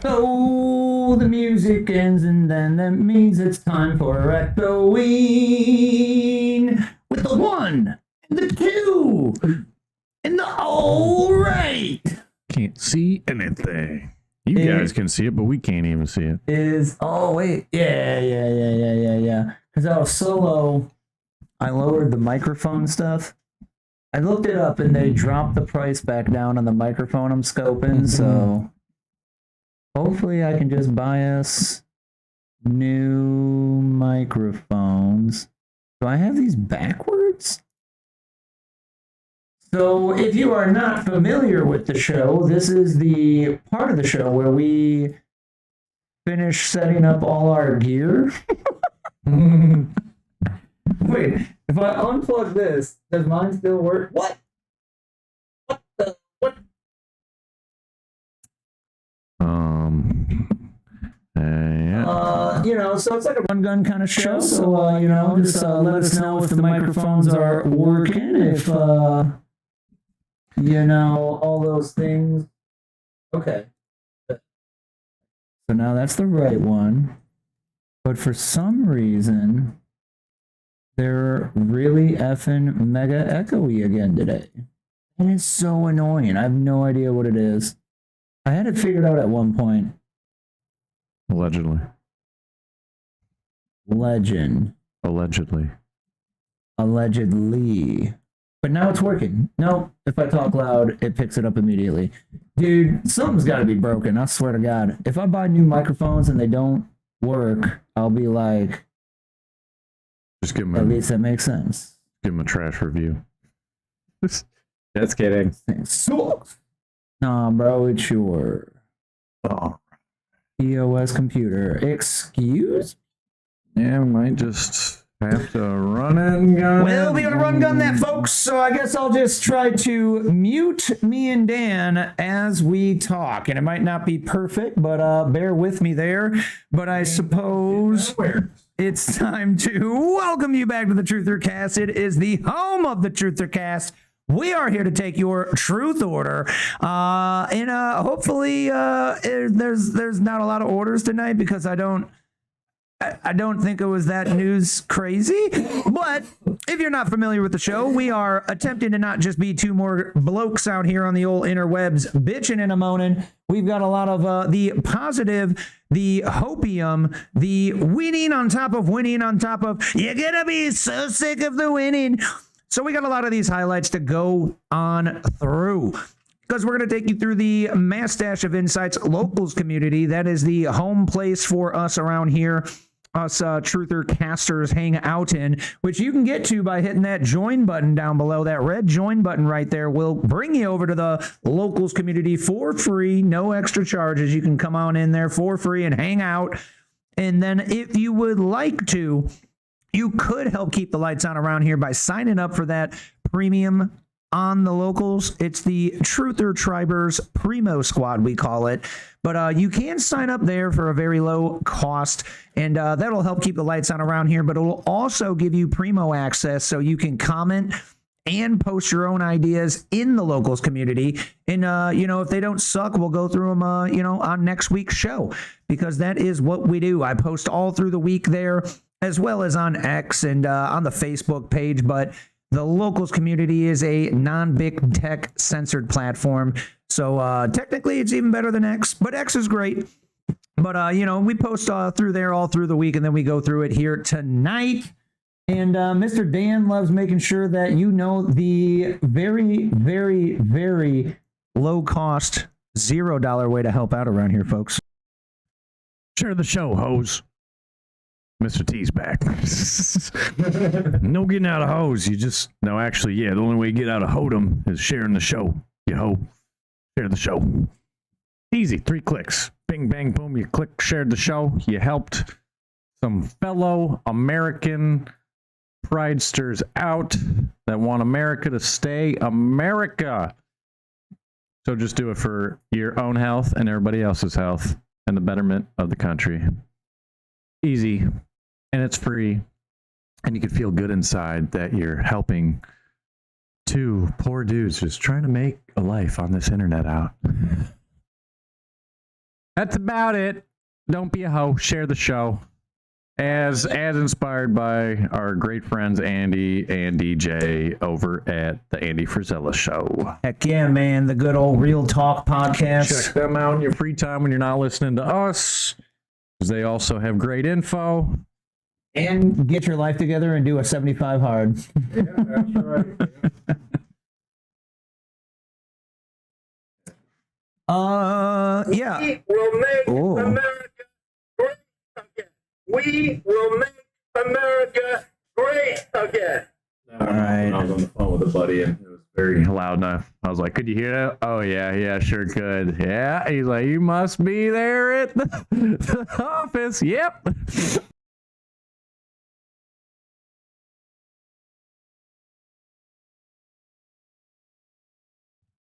So the music ends, and then that means it's time for echoing with the 1 and the 2 and the all right. Can't see anything. You guys can see it, but we can't even see it. Oh wait, yeah. Because I was so low, I lowered the microphone stuff. I looked it up, and they dropped the price back down on the microphone I'm scoping. So hopefully I can just buy us new microphones. Do I have these backwards? So if you are not familiar with the show, this is the part of the show where we finish setting up all our gear. Wait, if I unplug this, does mine still work? What? Yeah. So it's like a run gun kind of show. So, just let us know if the microphones are working, if, all those things. Okay. So now that's the right one. But for some reason, they're really effing mega echoey again today. And it's so annoying. I have no idea what it is. I had it figured out at one point. Allegedly. Allegedly. But now it's working. No, if I talk loud, it picks it up immediately. Dude, something's got to be broken. I swear to God. If I buy new microphones and they don't work, I'll be like, just give them at least that makes sense. Give them a trash review. Just kidding. Sucks. Nah, bro, it's your EOS computer. Excuse? Yeah, we might just have to run and gun. We'll be able to run gun that, folks. So I guess I'll just try to mute me and Dan as we talk. And it might not be perfect, but bear with me there. But I suppose it's time to welcome you back to the TrutherCast. It is the home of the TrutherCast. We are here to take your truth order, and hopefully there's not a lot of orders tonight because I don't think it was that news crazy. But if you're not familiar with the show, we are attempting to not just be two more blokes out here on the old interwebs bitching and a moaning. We've got a lot of the positive, the hopium, the winning on top of winning on top of, you're gonna be so sick of the winning. So we got a lot of these highlights to go on through because we're going to take you through the Mass Dash of Insights Locals community. That is the home place for us around here, us Truther casters hang out in, which you can get to by hitting that join button down below. That red join button right there will bring you over to the Locals community for free, no extra charges. You can come on in there for free and hang out. And then if you would like to, you could help keep the lights on around here by signing up for that premium on the Locals. It's the Truther Tribers Primo Squad, we call it. But you can sign up there for a very low cost, and that'll help keep the lights on around here. But it'll also give you Primo access so you can comment and post your own ideas in the Locals community. And, if they don't suck, we'll go through them, on next week's show, because that is what we do. I post all through the week there, as well as on X and on the Facebook page. But the Locals community is a non-big tech censored platform. So technically it's even better than X, but X is great. But, we post through there all through the week, and then we go through it here tonight. And Mr. Dan loves making sure that you know the very, very, very low cost $0 way to help out around here, folks. Share the show, hoes. Mr. T's back. No getting out of hoes. The only way you get out of hoedom is sharing the show. You hoe. Share the show. Easy. 3 clicks. bing, bang, boom, you shared the show. You helped some fellow American pridesters out that want America to stay America. So just do it for your own health and everybody else's health and the betterment of the country. Easy, and it's free, and you can feel good inside that you're helping two poor dudes just trying to make a life on this internet out. That's about it. Don't be a hoe. Share the show. As inspired by our great friends Andy and DJ over at the Andy Frizella Show. Heck yeah, man. The good old Real Talk podcast. Check them out in your free time when you're not listening to us, because they also have great info. And get your life together and do a 75 hard. Yeah, that's right. Yeah. We will make Oh. America great again. We will make America great again. All right. I was on the phone with a buddy and it was Very loud enough. I was like, could you hear that? Oh, yeah, sure could. Yeah. He's like, you must be there at the office. Yep.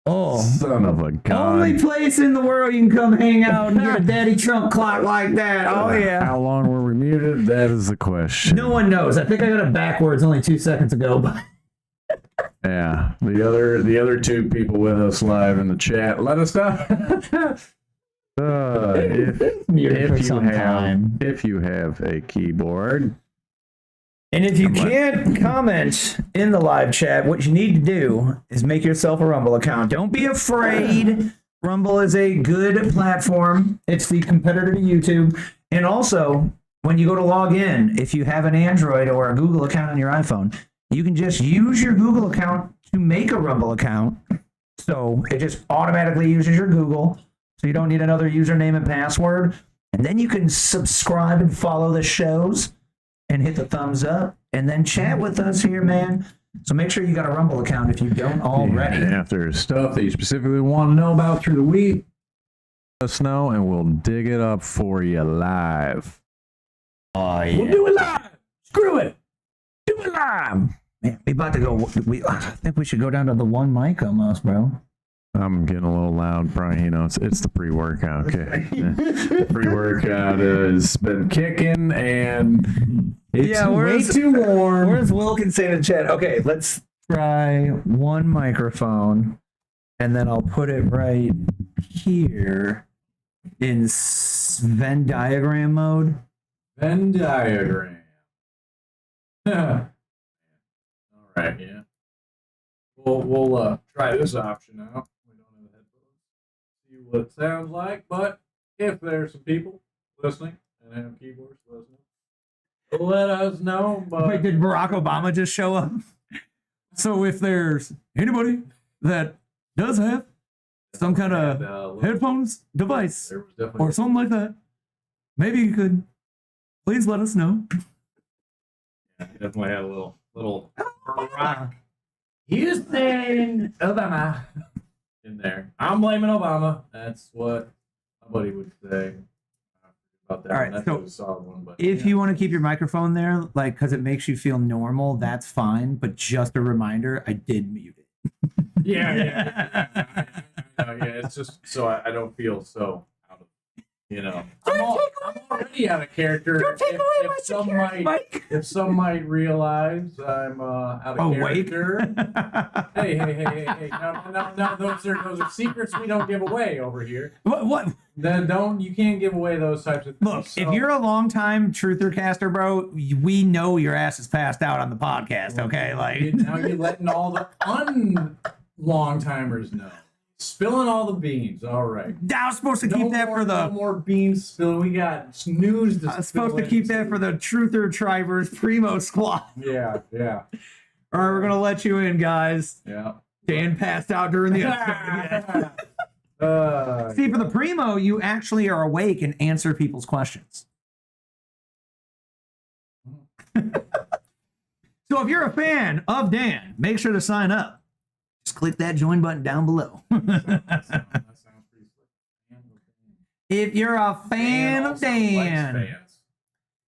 Oh. Son of a gun. Only place in the world you can come hang out and hear a Daddy Trump clock like that. Oh, yeah. How long were we muted? That is the question. No one knows. I think I got it backwards only 2 seconds ago. But Yeah. The other two people with us live in the chat, let us know. Muted for some time. If you have a keyboard. And if you can't comment in the live chat, what you need to do is make yourself a Rumble account. Don't be afraid. Rumble is a good platform. It's the competitor to YouTube. And also, when you go to log in, if you have an Android or a Google account on your iPhone, you can just use your Google account to make a Rumble account. So it just automatically uses your Google. So you don't need another username and password. And then you can subscribe and follow the shows and hit the thumbs up, and then chat with us here, man. So make sure you got a Rumble account if you don't already. Yeah, if there's stuff that you specifically want to know about through the week, let us know, and we'll dig it up for you live. Oh, yeah. We'll do it live. Screw it. Do it live. Man, we about to go. I think we should go down to the one mic almost, bro. I'm getting a little loud, Brian. You know, it's the pre-workout. Okay, the pre-workout has been kicking, and it's way too warm. Where's Wilkinson in the chat? Okay, let's try one microphone, and then I'll put it right here in Venn diagram mode. Venn diagram. All right, yeah. We'll try this option out. We don't have the headphones. See what it sounds like, but if there's some people listening and have keyboards listening, let us know. But Wait, did Barack Obama just show up? So if there's anybody that does have some kind of headphones device there was definitely or something like that, maybe you could please let us know. Yeah, he definitely had a little Barack Houston Obama in there. I'm blaming Obama. That's what my buddy would say about that. All right, That's so a solid one. But If yeah. you want to keep your microphone there, like, because it makes you feel normal, that's fine. But just a reminder, I did mute it. yeah, it's just so I don't feel so out of, I'm already out of character. If some might realize I'm out of Awake? character. Hey, no, those are secrets we don't give away over here. What? Then you can't give away those types of things. Look, if you're a longtime TrutherCaster, bro, we know your ass is passed out on the podcast. Okay, like now you're letting all the long timers know. Spilling all the beans. All right. I was supposed to keep that for no the. more beans spilling. We got news to I was supposed to spill keep that for the Truther Trivers Primo Squad. Yeah. All right, we're gonna let you in, guys. Yeah. Dan passed out during the episode. See, for the Primo, you actually are awake and answer people's questions. So if you're a fan of Dan, make sure to sign up. Just click that join button down below. That sounds pretty slick. If you're a fan of also likes Dan. fans.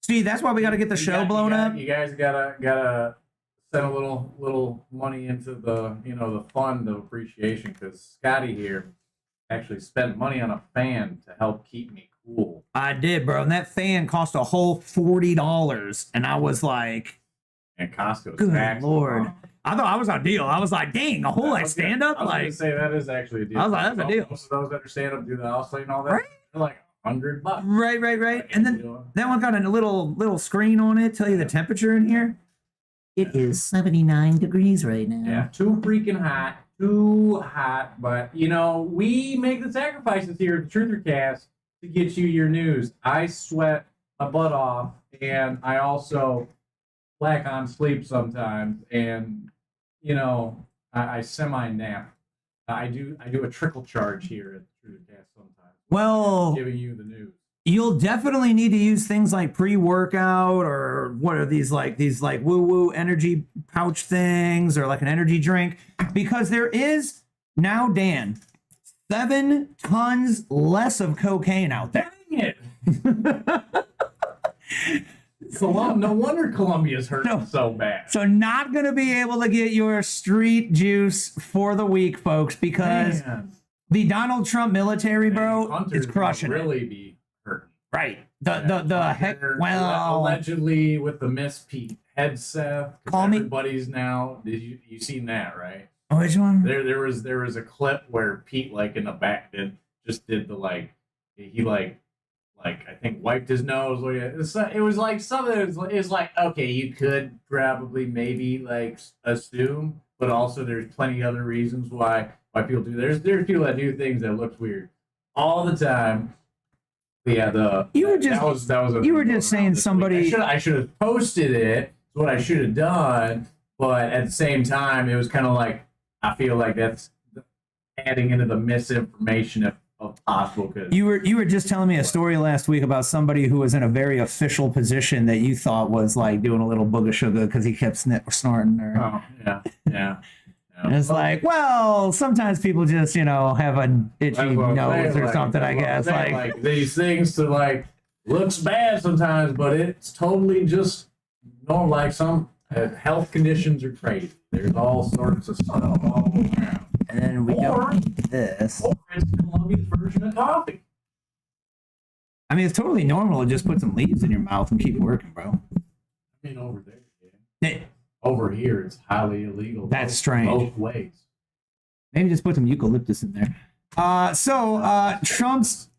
See, that's why we got to get the show blown up. You guys gotta send a little money into the the fund of appreciation, because Scotty here actually spent money on a fan to help keep me cool. I did, bro. And that fan cost a whole $40. And I was like, And Costco's good taxed. Lord. I thought I was on a deal. I was like, dang, a whole like stand up. I was Like, gonna say that is actually a deal. I was like, that's a deal. Most of those that are stand up do the house and all that. Right. They're like $100. right. And then that one got a little screen on it, tell you the temperature in here. It is 79 degrees right now. Yeah, too freaking hot. Too hot. But we make the sacrifices here at the TrutherCast to get you your news. I sweat my butt off, and I also lack on sleep sometimes, and I semi-nap. I do a trickle charge here at the TrutherCast sometimes. Well, Giving you the news. you'll definitely need to use things like pre-workout, or what are these like woo-woo energy pouch things, or like an energy drink, because there is now, Dan, 7 tons less of cocaine out there. Dang it! No wonder Columbia's hurting so bad. So not going to be able to get your street juice for the week, folks, because the Donald Trump military, bro, Hunter's is crushing gonna it. really be hurting. Right. The heck, Hunter, well, allegedly with the Miss Pete headset. Call me- Everybody's now. Did you seen that, right? which one? There was a clip where Pete, like, in the back did the he I think wiped his nose. It was like something. It was like, okay, you could probably maybe like assume, but also there's plenty of other reasons why people do. There's people that do things that look weird all the time. But yeah, you were just saying somebody. I should have posted it. It's what I should have done. But at the same time, it was kind of like, I feel like that's adding into the misinformation if possible. Cause You were just telling me a story last week about somebody who was in a very official position that you thought was like doing a little booger sugar because he kept snorting. Or, yeah. and it's like, well, sometimes people just have an itchy nose or something. I guess like these things to looks bad sometimes, but it's totally just normal. Like some health conditions are crazy. There's all sorts of stuff all around. And then we don't this. Or it's Colombia's version of coffee. I mean, it's totally normal to just put some leaves in your mouth and keep working, bro. I mean, over there, over here, it's highly illegal. That's strange. Both ways. Maybe just put some eucalyptus in there. So Trump's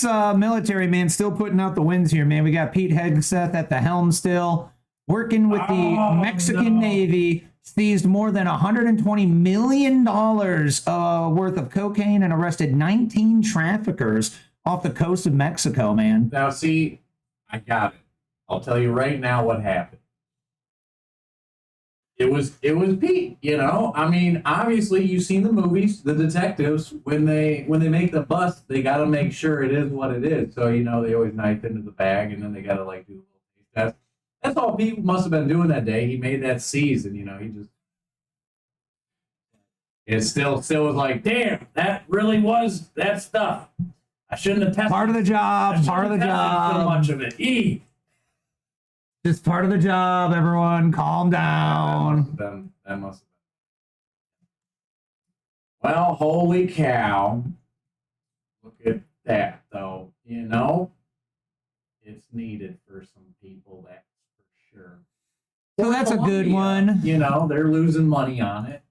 military, man, still putting out the wins here, man. We got Pete Hegseth at the helm still, working with the Mexican Navy. Seized more than $120 million worth of cocaine and arrested 19 traffickers off the coast of Mexico, man. Now, see, I got it. I'll tell you right now what happened. It was Pete, I mean, obviously you've seen the movies, the detectives, when they make the bust, they got to make sure it is what it is. So, they always knife into the bag, and then they got to do a little test. That's all Pete must have been doing that day. He made that seize, and he just. It still was like, damn, that really was that stuff. I shouldn't have tested. Part of the job. So much of it. Just part of the job. Everyone, calm down. That must have been. Well, holy cow! Look at that, though. It's needed for some people. That's for sure. So that's a good one. They're losing money on it.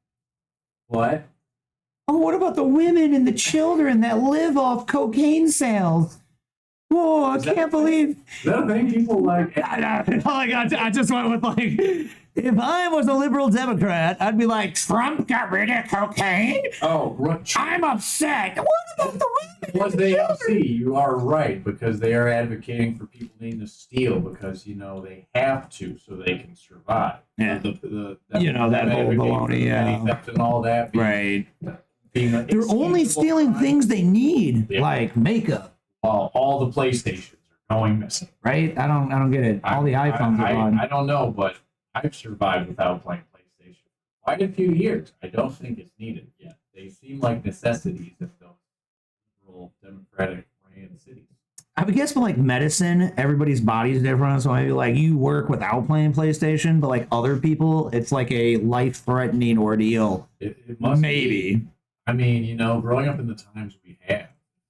What? Oh, what about the women and the children that live off cocaine sales? Whoa, I can't believe. Is that a thing people like? I just went with if I was a liberal Democrat, I'd be like, Trump got rid of cocaine? Oh, right. I'm upset. What about the women? What they see, you are right, because they are advocating for people needing to steal because they have to so they can survive. Yeah. That whole baloney, yeah. Theft and all that. They're only stealing things they need, like makeup. Well, all the PlayStations are going missing. Right? I don't get it. All the iPhones are gone. I don't know, but I've survived without playing PlayStation quite a few years. I don't think it's needed yet. They seem like necessities if those liberal Democratic and cities. I would guess for like medicine, everybody's body's different. So maybe like you work without playing PlayStation, but like other people, it's like a life-threatening ordeal. It must Maybe. be. I mean, you know, growing up in the times we have,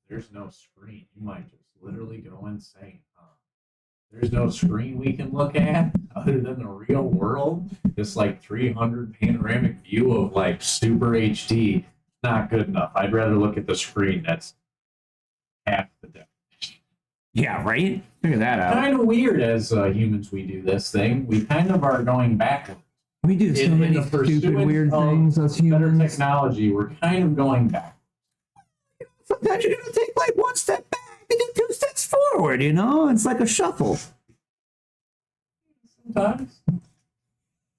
there's no screen. You might just literally go insane. There's no screen we can look at other than the real world. This like 300 panoramic view of like super HD, not good enough. I'd rather look at the screen that's half the depth. Yeah, right? Figure that out. Kind of weird as humans we do this thing. We kind of are going backwards. We do so In many the stupid, pursuit weird of things as Better humans. technology, we're kind of going back. Sometimes you're going to take like one step back and then 2 steps forward, you know? It's like a shuffle. Sometimes.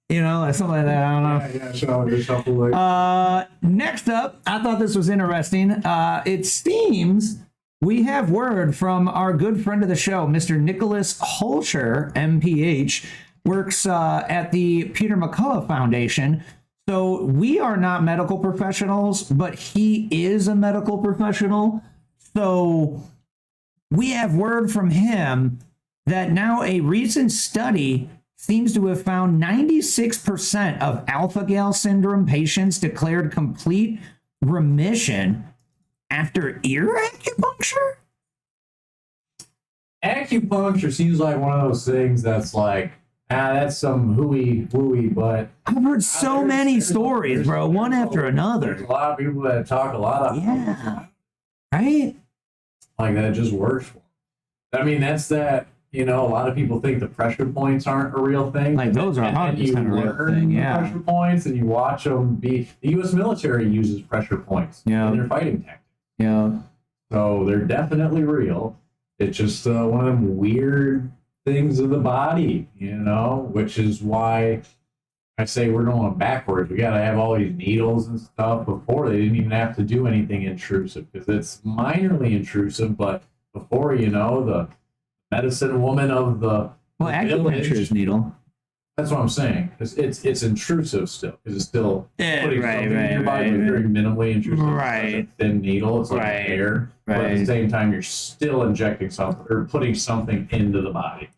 You know, like something like that. I don't know. Yeah, so the shuffle like. Next up, I thought this was interesting. It seems we have word from our good friend of the show, Mr. Nicholas Holscher, MPH, works at the Peter McCullough Foundation. So we are not medical professionals, but he is a medical professional. So we have word from him that now a recent study seems to have found 96% of alpha-gal syndrome patients declared complete remission after ear acupuncture? Acupuncture seems like one of those things that's like, that's some hooey, but I've heard so many stories, bro, one after there's another. a lot of people that talk a lot of Yeah. Right? like that just works for them. I mean, that's that, you know, a lot of people think the pressure points aren't a real thing. Like, those are And then 100% you a real learn thing, the yeah. pressure points and you watch them be. The U.S. military uses pressure points Yeah. in their fighting tactics. Yeah. So they're definitely real. It's just one of them weird things of the body, you know, which is why I say we're going backwards. We got to have all these needles and stuff. Before, they didn't even have to do anything intrusive because it's minorly intrusive. But before, you know, the medicine woman of the Well, acupuncture is needle. That's what I'm saying. It's intrusive still because it's still Yeah, putting right, something in your right, body, but right, very minimally intrusive. Right. It's like a thin needle. It's like Right, air. But at the right. same time, you're still injecting something or putting something into the body.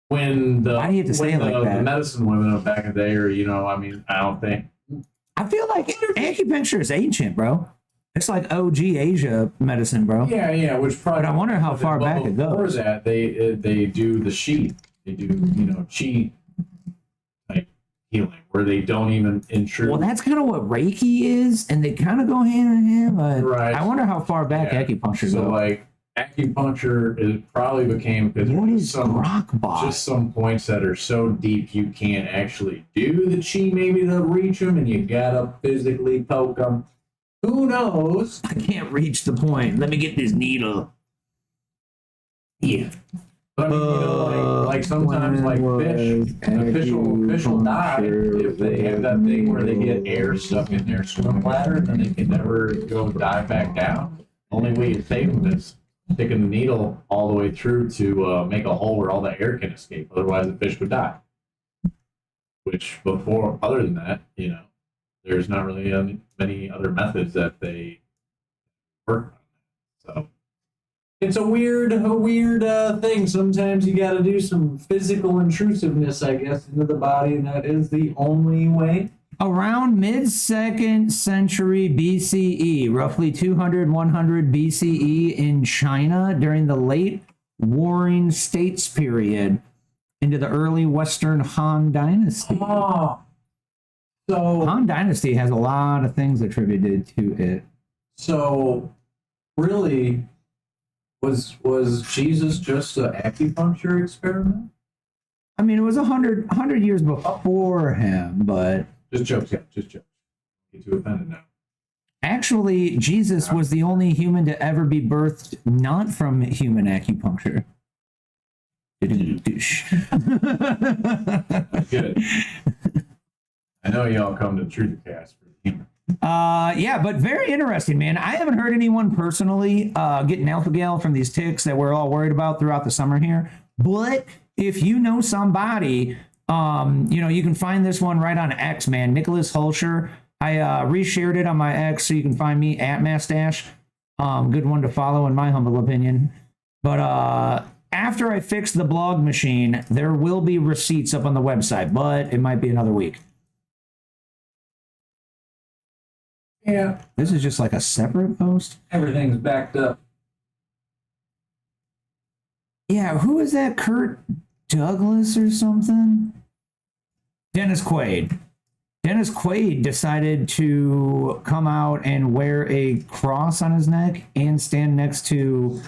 When the Why do you have to say it like the that? medicine women of back in the day, or you know, I mean, I don't think. I feel like acupuncture is ancient, bro. It's like OG Asia medicine, bro. Yeah, which probably. But I wonder how far back it Before goes. that, they do the chi. They do chi type healing where they don't even intrude. Well, that's kind of what Reiki is, and they kind of go hand in hand. But Right. I wonder how far back Yeah. acupuncture So goes. like acupuncture is probably became because What is some Grokbot? just some points that are so deep you can't actually do the chi maybe to reach them, and you gotta physically poke them. Who knows? I can't reach the point. Let me get this needle. Yeah. But I mean, you know, like sometimes like fish, the fish will die if they have that thing where they get air stuck in their swim bladder and then they can never go dive back down. Only way you save them is sticking the needle all the way through to make a hole where all the air can escape. Otherwise, the fish would die. Which before, other than that, you know, there's not really many other methods that they work on. So it's a weird thing. Sometimes you got to do some physical intrusiveness, I guess, into the body, and that is the only way. Around mid-2nd century BCE, roughly 200, 100 BCE in China during the late Warring States period into the early Western Han Dynasty. Oh, so Han Dynasty has a lot of things attributed to it. so really, was Jesus just an acupuncture experiment? I mean, it was 100 years before him, but Just jokes, yeah, just jokes. Get too offended now. actually, Jesus was the only human to ever be birthed not from human acupuncture. Good. I know y'all come to TrutherCast for humor. Yeah, but very interesting, man. I haven't heard anyone personally getting alpha gal from these ticks that we're all worried about throughout the summer here. But if you know somebody, you know, you can find this one right on X, man. Nicholas Holscher. I reshared it on my X, so you can find me at Mastache. Good one to follow, in my humble opinion. But after I fix the blog machine, there will be receipts up on the website, but it might be another week. Yeah, This is just like a separate post. everything's backed up. Yeah, who is that? Kurt Douglas or something? Dennis Quaid. Dennis Quaid decided to come out and wear a cross on his neck and stand next to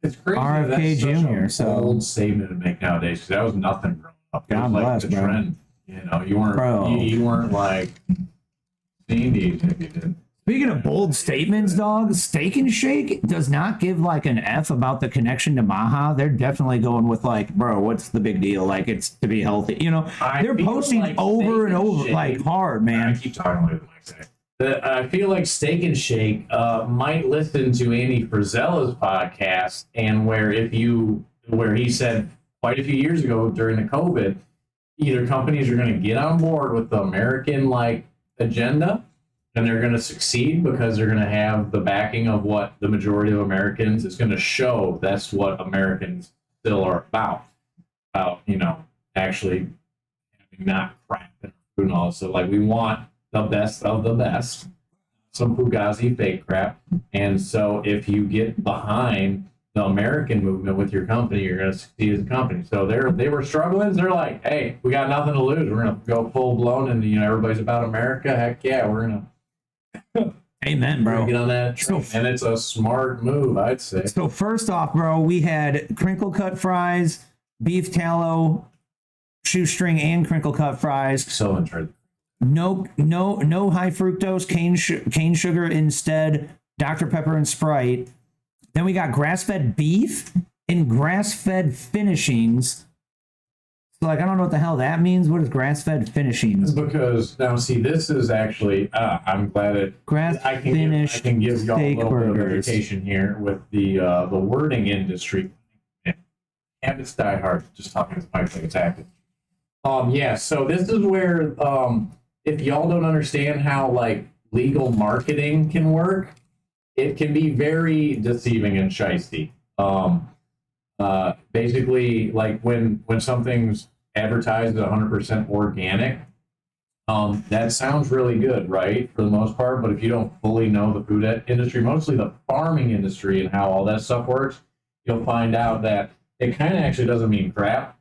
It's crazy. RFK That's such Jr., a so- bold statement to make nowadays, because that was nothing growing up. It God was like bless, the bro. trend. You know, you weren't Bro. you weren't like seeing these if you did. Speaking of bold statements, dog, Steak and Shake does not give like an F about the connection to Maha. They're definitely going with like, bro, what's the big deal? Like, it's to be healthy. You know, I they're feel posting like over Steak and and over, Shake- like hard, I man. keep talking like the mic say. I feel like Steak and Shake might listen to Andy Frizella's podcast, and where he said quite a few years ago during the COVID, either companies are going to get on board with the American like agenda, and they're going to succeed because they're going to have the backing of what the majority of Americans is going to show. That's what Americans still are about, actually having not crap and food and all. So like we want the best of the best, some Fugazi fake crap. And so if you get behind the American movement with your company, you're going to succeed as a company. So they were struggling. They're like, hey, we got nothing to lose. We're going to go full blown, and everybody's about America. Heck yeah, we're going to Amen, bro. get on that train. And it's a smart move, I'd say. So first off, bro, we had crinkle cut fries, beef tallow, shoestring, and crinkle cut fries. So interesting. No high fructose cane sugar, instead Dr. Pepper and Sprite. Then we got grass-fed beef and grass-fed finishings. So like, I don't know what the hell that means. What is grass-fed finishings? Because now, see, this is actually. I'm glad it. I can give y'all a steak little bit of burgers. education here with the wording industry. Habits die hard. Just talking to the mic like it's active. Yeah. So this is where if y'all don't understand how like legal marketing can work, it can be very deceiving and shysty. Basically, like when something's advertised as 100% organic, that sounds really good, right? For the most part, but if you don't fully know the food industry, mostly the farming industry and how all that stuff works, you'll find out that it kind of actually doesn't mean crap.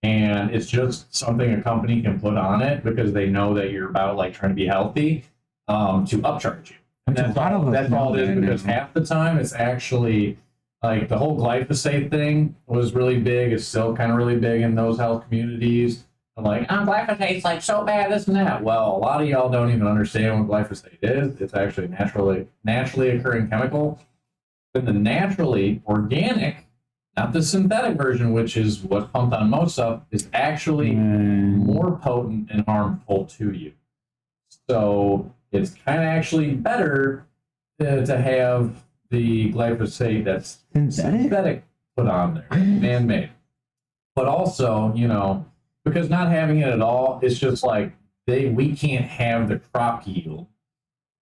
And it's just something a company can put on it because they know that you're about like trying to be healthy, to upcharge you. And that's all it is, because half the time it's actually like the whole glyphosate thing was really big. It's still kind of really big in those health communities. I'm like, glyphosate's like so bad, this and that. Well, a lot of y'all don't even understand what glyphosate is. It's actually a naturally occurring chemical. And the naturally organic, not the synthetic version, which is what's pumped on most stuff, is actually more potent and harmful to you. So it's kind of actually better to have the glyphosate that's synthetic put on there, man-made. But also, because not having it at all, it's just like we can't have the crop yield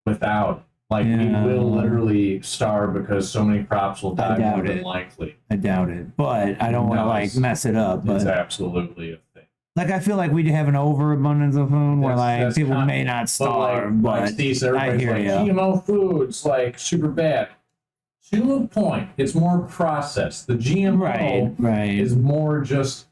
without. Like, we will literally starve because so many crops will die more than likely. I doubt it, but I don't want to like mess it up. It's But absolutely a thing. like, I feel like we have an overabundance of food where like That's people kind- may not starve, like but Steve, I everybody's hear like, you. GMO foods, like, super bad. To a point, it's more processed. The GMO Right. is more just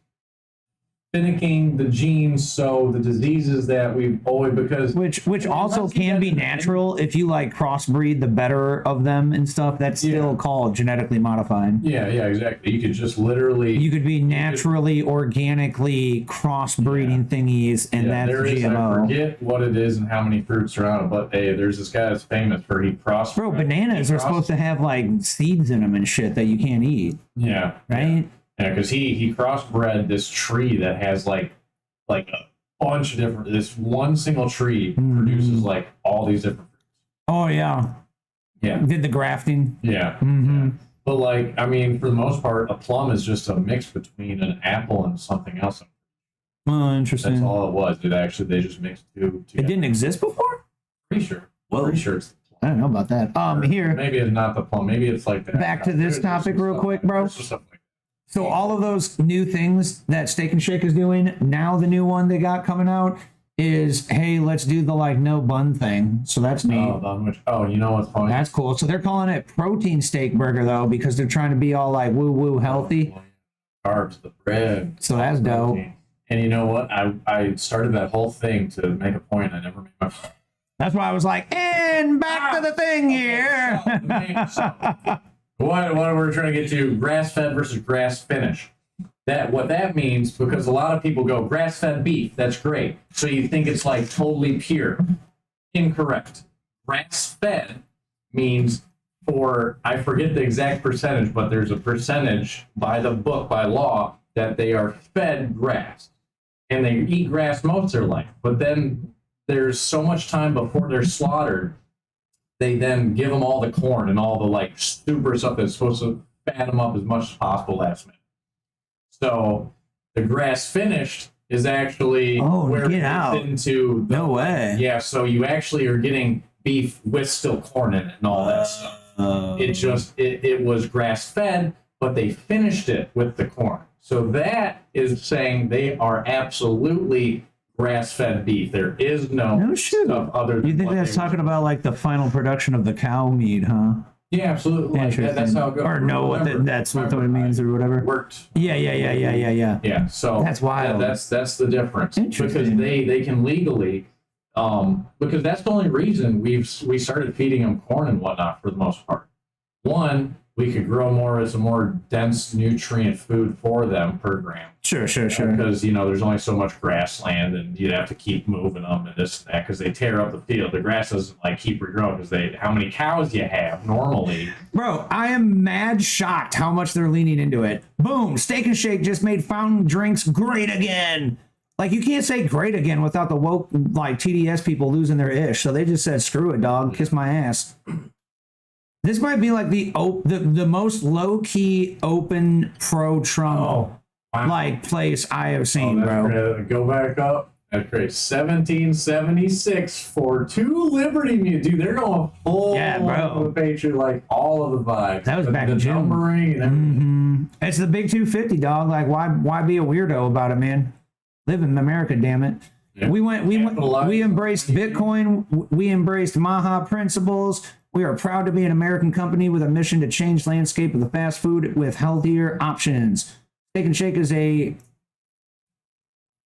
finicking the genes, so the diseases that we've always, because Which also can be natural if you like crossbreed the better of them and stuff. That's still called genetically modified. yeah, exactly. You could just literally You could be naturally, organically crossbreeding thingies, and that's there is, I GMO. forget what it is and how many fruits are on it, but hey, there's this guy that's famous for he crossed. Bro, bananas are supposed to have like seeds in them and shit that you can't eat, Yeah, right? yeah, because he crossbred this tree that has like a bunch of different. This one single tree produces like all these different fruits. Oh yeah. Yeah, Did the grafting. yeah. Mm-hmm. But like, I mean, for the most part, a plum is just a mix between an apple and something else. Oh, interesting. That's all it was. They just mixed two It together. didn't exist before? Pretty sure. Whoa. Pretty sure it's the plum. I don't know about that. Here, Maybe it's not the plum. Maybe it's like that. back to this topic real quick, bro. So all of those new things that Steak and Shake is doing, now the new one they got coming out is, hey, let's do the like no bun thing. So that's neat. Oh, you know what's funny? That's cool. So they're calling it protein steak burger though, because they're trying to be all like woo woo healthy. Carbs, the bread. So that's dope. And you know what? I started that whole thing to make a point. I never made my. That's why I was like, and back to the thing here. What we're trying to get to, grass-fed versus grass-finished. What that means, because a lot of people go, grass-fed beef, that's great. So you think it's like totally pure. Incorrect. Grass-fed means I forget the exact percentage, but there's a percentage by the book, by law, that they are fed grass. And they eat grass most of their life. But then there's so much time before they're slaughtered, they then give them all the corn and all the like super stuff that's supposed to fat them up as much as possible last minute. So the grass finished is actually where get it out. gets into No way. Yeah, so you actually are getting beef with still corn in it and all that stuff. It was grass fed, but they finished it with the corn. So that is saying they are absolutely grass-fed beef. There is no shit. stuff other than You think what that's they talking about like the final production of the cow meat, huh? Yeah, absolutely. Like, that's how it goes. Or no, that's what it means or whatever. Worked. Yeah. Yeah. So that's wild. That's the difference. Interesting. Because they can legally, because that's the only reason we started feeding them corn and whatnot for the most part. One, we could grow more as a more dense nutrient food for them per gram. Sure. Because, there's only so much grassland and you'd have to keep moving them and this and that because they tear up the field. The grass doesn't like keep regrowing because how many cows you have normally. Bro, I am mad shocked how much they're leaning into it. Boom, Steak and Shake just made fountain drinks great again. Like, you can't say great again without the woke, like, TDS people losing their ish. So they just said, screw it, dog, kiss my ass. This might be like the most low-key open pro-Trump like place I have seen, bro. Go back up. That's great. 1776 for 2 Liberty Museums. Dude, they're going full the Patriot, like all of the vibes. That was back in June. Numbering and everything. It's the big 250, dog. Like, why be a weirdo about it, man? Live in America, damn it. Yeah. We embraced Bitcoin. We embraced Maha principles. We are proud to be an American company with a mission to change the landscape of the fast food with healthier options. Steak and Shake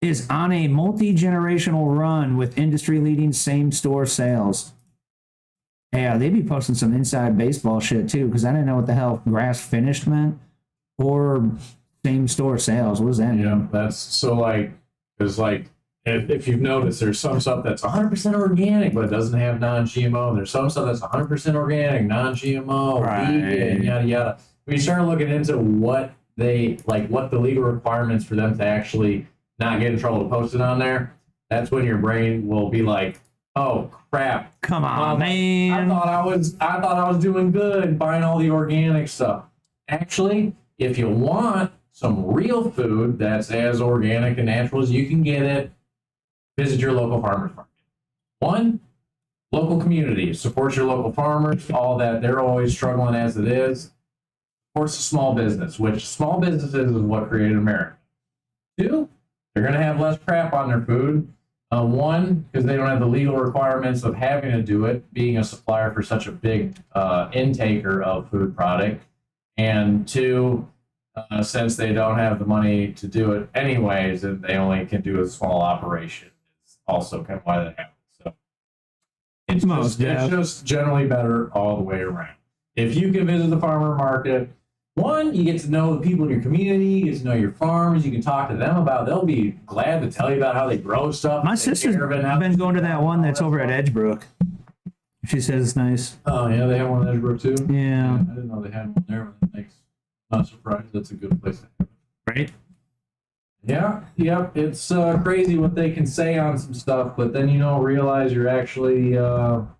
is on a multi-generational run with industry-leading same-store sales. Yeah, they be posting some inside baseball shit too, because I didn't know what the hell grass finished meant or same-store sales. What does that mean? Yeah, that's so like, it's like, if you've noticed, there's some stuff that's 100% organic, but it doesn't have non-GMO. There's some stuff that's 100% organic, non-GMO, vegan, yada, yada. When you start looking into what the legal requirements for them to actually not get in trouble to post it on there, that's when your brain will be like, oh, crap. Come on, man. I thought I was doing good buying all the organic stuff. Actually, if you want some real food that's as organic and natural as you can get it, visit your local farmers market. One, local community. Support your local farmers, all that. They're always struggling as it is. Supports a small business, which small businesses is what created America. 2, they're going to have less crap on their food. 1, because they don't have the legal requirements of having to do it, being a supplier for such a big intaker of food product. And 2, since they don't have the money to do it anyways, and they only can do a small operation. Also kind of why that happens. So it's just generally better all the way around. If you can visit the farmer market, 1, you get to know the people in your community, you get to know your farmers, you can talk to them about, they'll be glad to tell you about how they grow stuff. My sister's been going to that one that's over at Edgebrook. She says it's nice. Oh, yeah, they have one in Edgebrook too? Yeah. I didn't know they had one there. Not surprised. That's a good place to have it. Right? Yeah, it's crazy what they can say on some stuff, but then you don't realize you're actually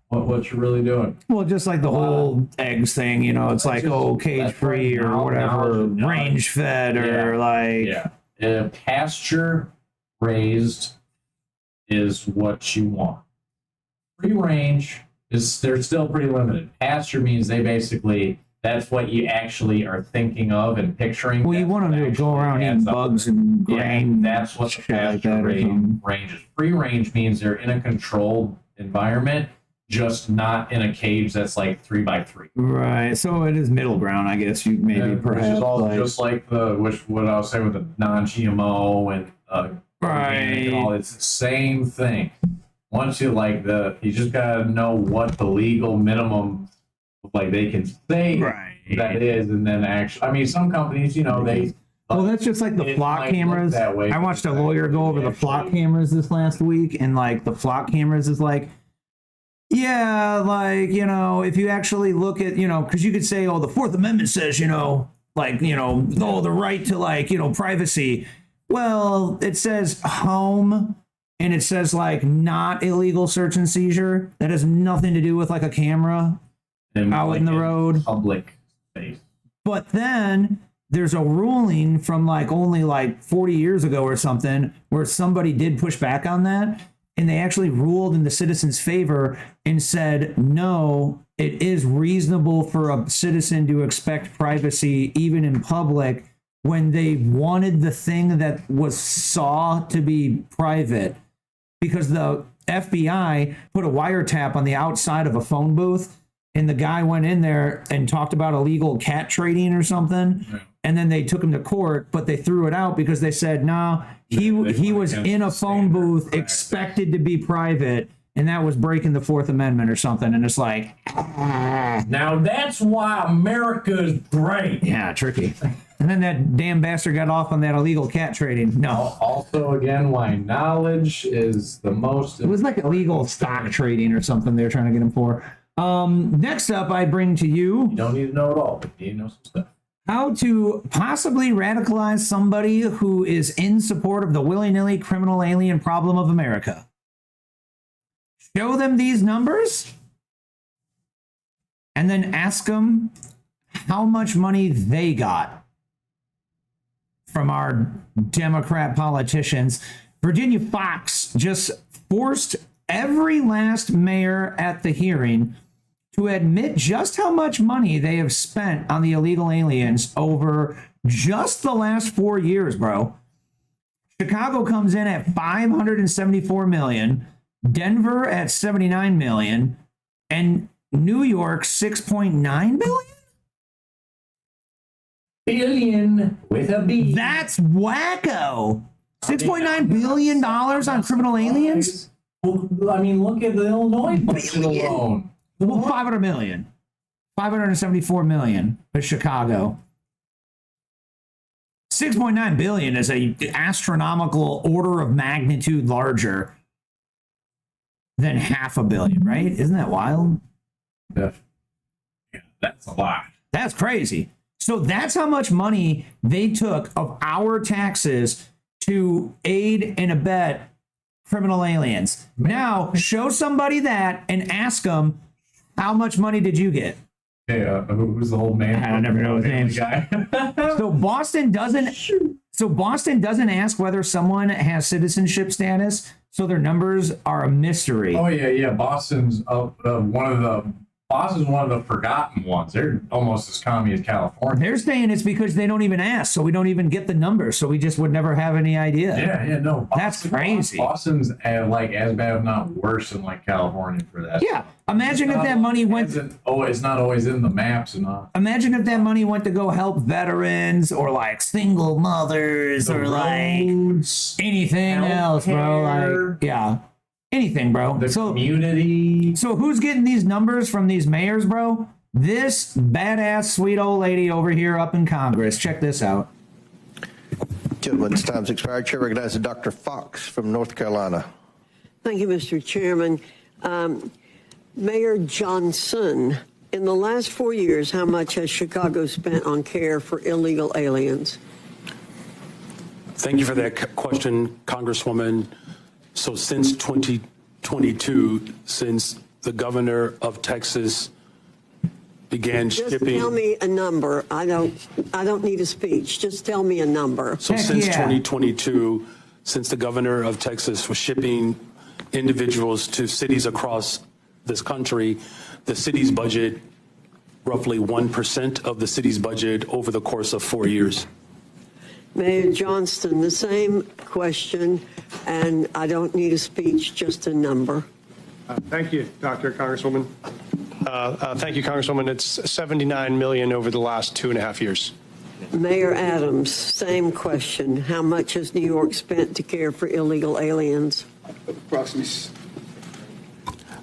what you're really doing. Well, just like the whole eggs thing, it's like, cage free or whatever, range fed or pasture raised is what you want. Free range they're still pretty limited. Pasture means they basically, that's what you actually are thinking of and picturing. Well, you That's want what them to go actually around eating adds up bugs there. and Yeah, grain. that's what the shit like pasture that or something. range is. Free range means they're in a controlled environment, just not in a cage that's like 3x3. Right. So it is middle ground, I guess. You maybe Which perhaps is all like, just like what I was saying with the non-GMO and organic and all. It's the same thing. Once you you just gotta know what the legal minimum they can say that is, and then actually, I mean, some companies, they. well, that's just like the it flock might look cameras. that way, I watched a but lawyer go over the actually- flock cameras this last week, and like the flock cameras is like, yeah, like, if you actually look at, because you could say, oh, the Fourth Amendment says, the right to privacy. Well, it says home, and it says not illegal search and seizure. That has nothing to do with a camera And, out in the road. Public space. But then there's a ruling from only 40 years ago or something where somebody did push back on that, and they actually ruled in the citizen's favor and said, no, it is reasonable for a citizen to expect privacy even in public when they wanted the thing that was saw to be private, because the FBI put a wiretap on the outside of a phone booth, and the guy went in there and talked about illegal cat trading or something. Yeah. And then they took him to court, but they threw it out because they said, no, he was in a phone booth expected to be private, and that was breaking the Fourth Amendment or something. And it's like, Now that's why America is great. yeah, tricky. And then that damn bastard got off on that illegal cat trading. No, Also, again, why knowledge is the most. it was like illegal stock trading or something they were trying to get him for. Next up, I bring to you You don't need to know it all, but you need to know some stuff. how to possibly radicalize somebody who is in support of the willy-nilly criminal alien problem of America. Show them these numbers and then ask them how much money they got from our Democrat politicians. Virginia Fox just forced every last mayor at the hearing to admit just how much money they have spent on the illegal aliens over just the last 4 years, bro. Chicago comes in at 574 million, Denver at 79 million, and New York 6.9 billion? Billion with a B. That's wacko. $6.9 billion on criminal aliens? Well, I mean, look at the Illinois budget alone. Well, 500 million. 574 million for Chicago. 6.9 billion is a astronomical order of magnitude larger than $500 million, right? Isn't that wild? Yeah, that's a lot. That's crazy. So that's how much money they took of our taxes to aid and abet criminal aliens. Now, show somebody that and ask them, how much money did you get? Hey, who's the old man? I never know his name. Guy. So Boston doesn't ask whether someone has citizenship status, so their numbers are a mystery. Oh yeah. Boston's one of the forgotten ones. They're almost as common as California. They're saying it's because they don't even ask, so we don't even get the numbers, so we just would never have any idea. Yeah, no. That's crazy. Boston's as bad, if not worse, than California for that. Yeah. Imagine if that money went. It's not always in the maps enough. Imagine if that money went to go help veterans or single mothers or anything else, bro. Anything, bro. The community. So who's getting these numbers from these mayors, bro? This badass sweet old lady over here up in Congress. Check this out. Gentlemen's time's expired. Chair recognizes Dr. Fox from North Carolina. Thank you, Mr. Chairman. Mayor Johnson, in the last 4 years, how much has Chicago spent on care for illegal aliens? Thank you for that question, Congresswoman. So since 2022, since the governor of Texas began Just shipping. tell me a number. I don't need a speech. Just tell me a number. So Heck since yeah. 2022, since the governor of Texas was shipping individuals to cities across this country, the city's budget, roughly 1% of the city's budget over the course of 4 years. Mayor Johnston, the same question, and I don't need a speech, just a number. Thank you, Congresswoman. Thank you, Congresswoman. It's 79 million over the last 2.5 years. Mayor Adams, same question. How much has New York spent to care for illegal aliens? Approximately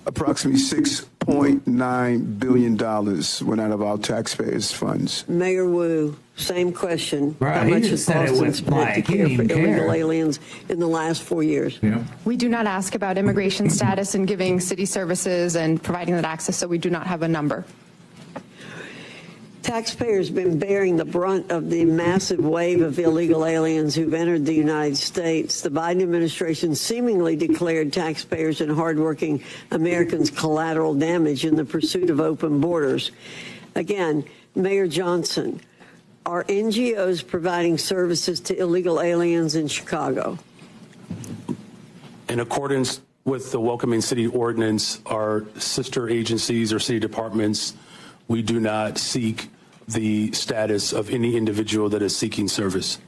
$6.9 billion went out of our taxpayers' funds. Mayor Wu, same question. Right, How he much just has said it Boston with spent to Mike. He care didn't for even illegal care. aliens in the last 4 years? Yeah. We do not ask about immigration status and giving city services and providing that access, so we do not have a number. Taxpayers have been bearing the brunt of the massive wave of illegal aliens who've entered the United States. The Biden administration seemingly declared taxpayers and hardworking Americans collateral damage in the pursuit of open borders. Again, Mayor Johnson, are NGOs providing services to illegal aliens in Chicago? In accordance with the Welcoming City Ordinance, our sister agencies or city departments, we do not seek the status of any individual that is seeking service.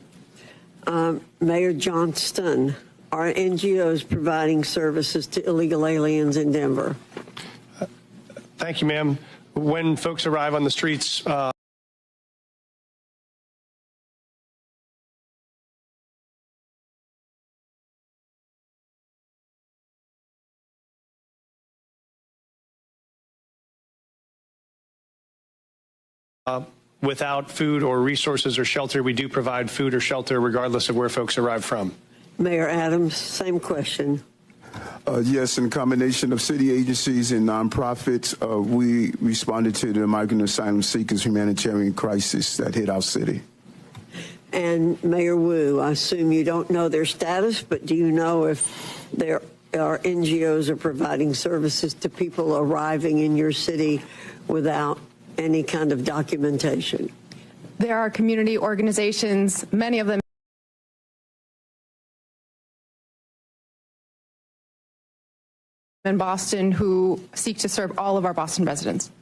Mayor Johnston, are NGOs providing services to illegal aliens in Denver? Thank you, ma'am. When folks arrive on the streets, without food or resources or shelter, we do provide food or shelter regardless of where folks arrive from. Mayor Adams, same question. Yes, in a combination of city agencies and nonprofits, we responded to the migrant asylum seekers humanitarian crisis that hit our city. And Mayor Wu, I assume you don't know their status, but do you know if there are NGOs are providing services to people arriving in your city without any kind of documentation? There are community organizations, many of them in Boston, who seek to serve all of our Boston residents.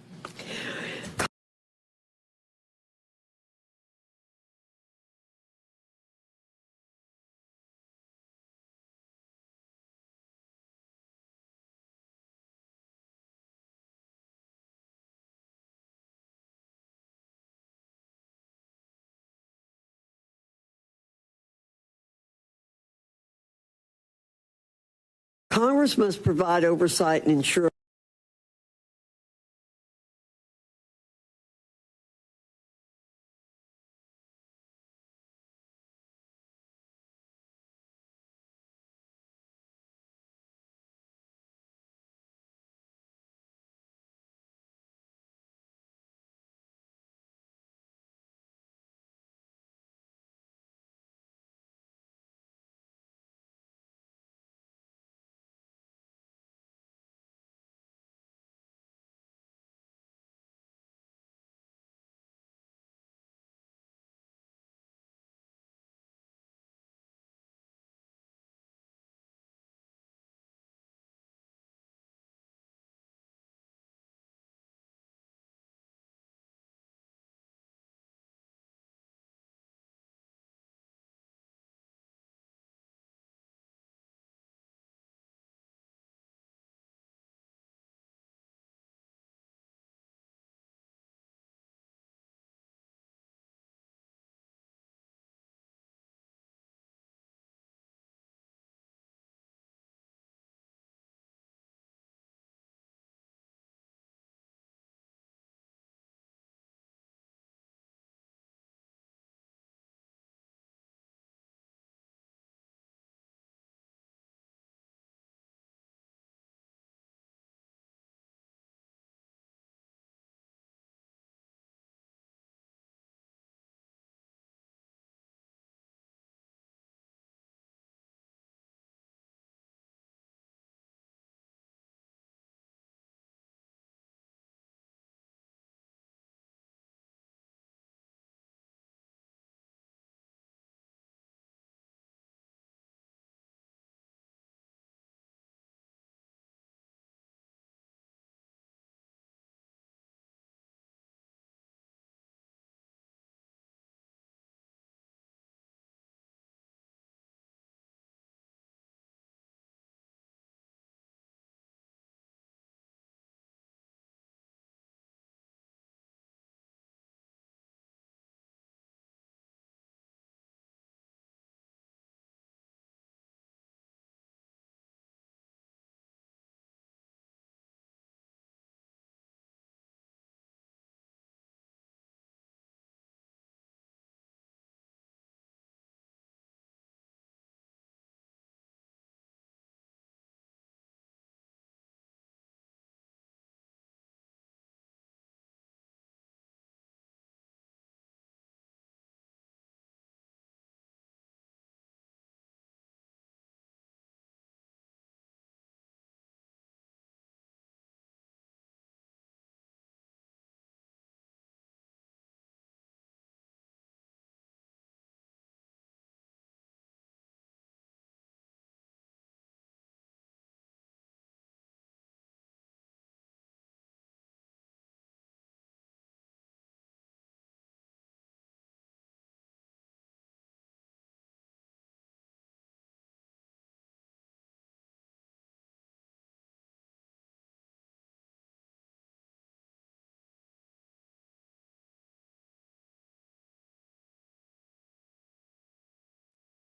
Congress must provide oversight and ensure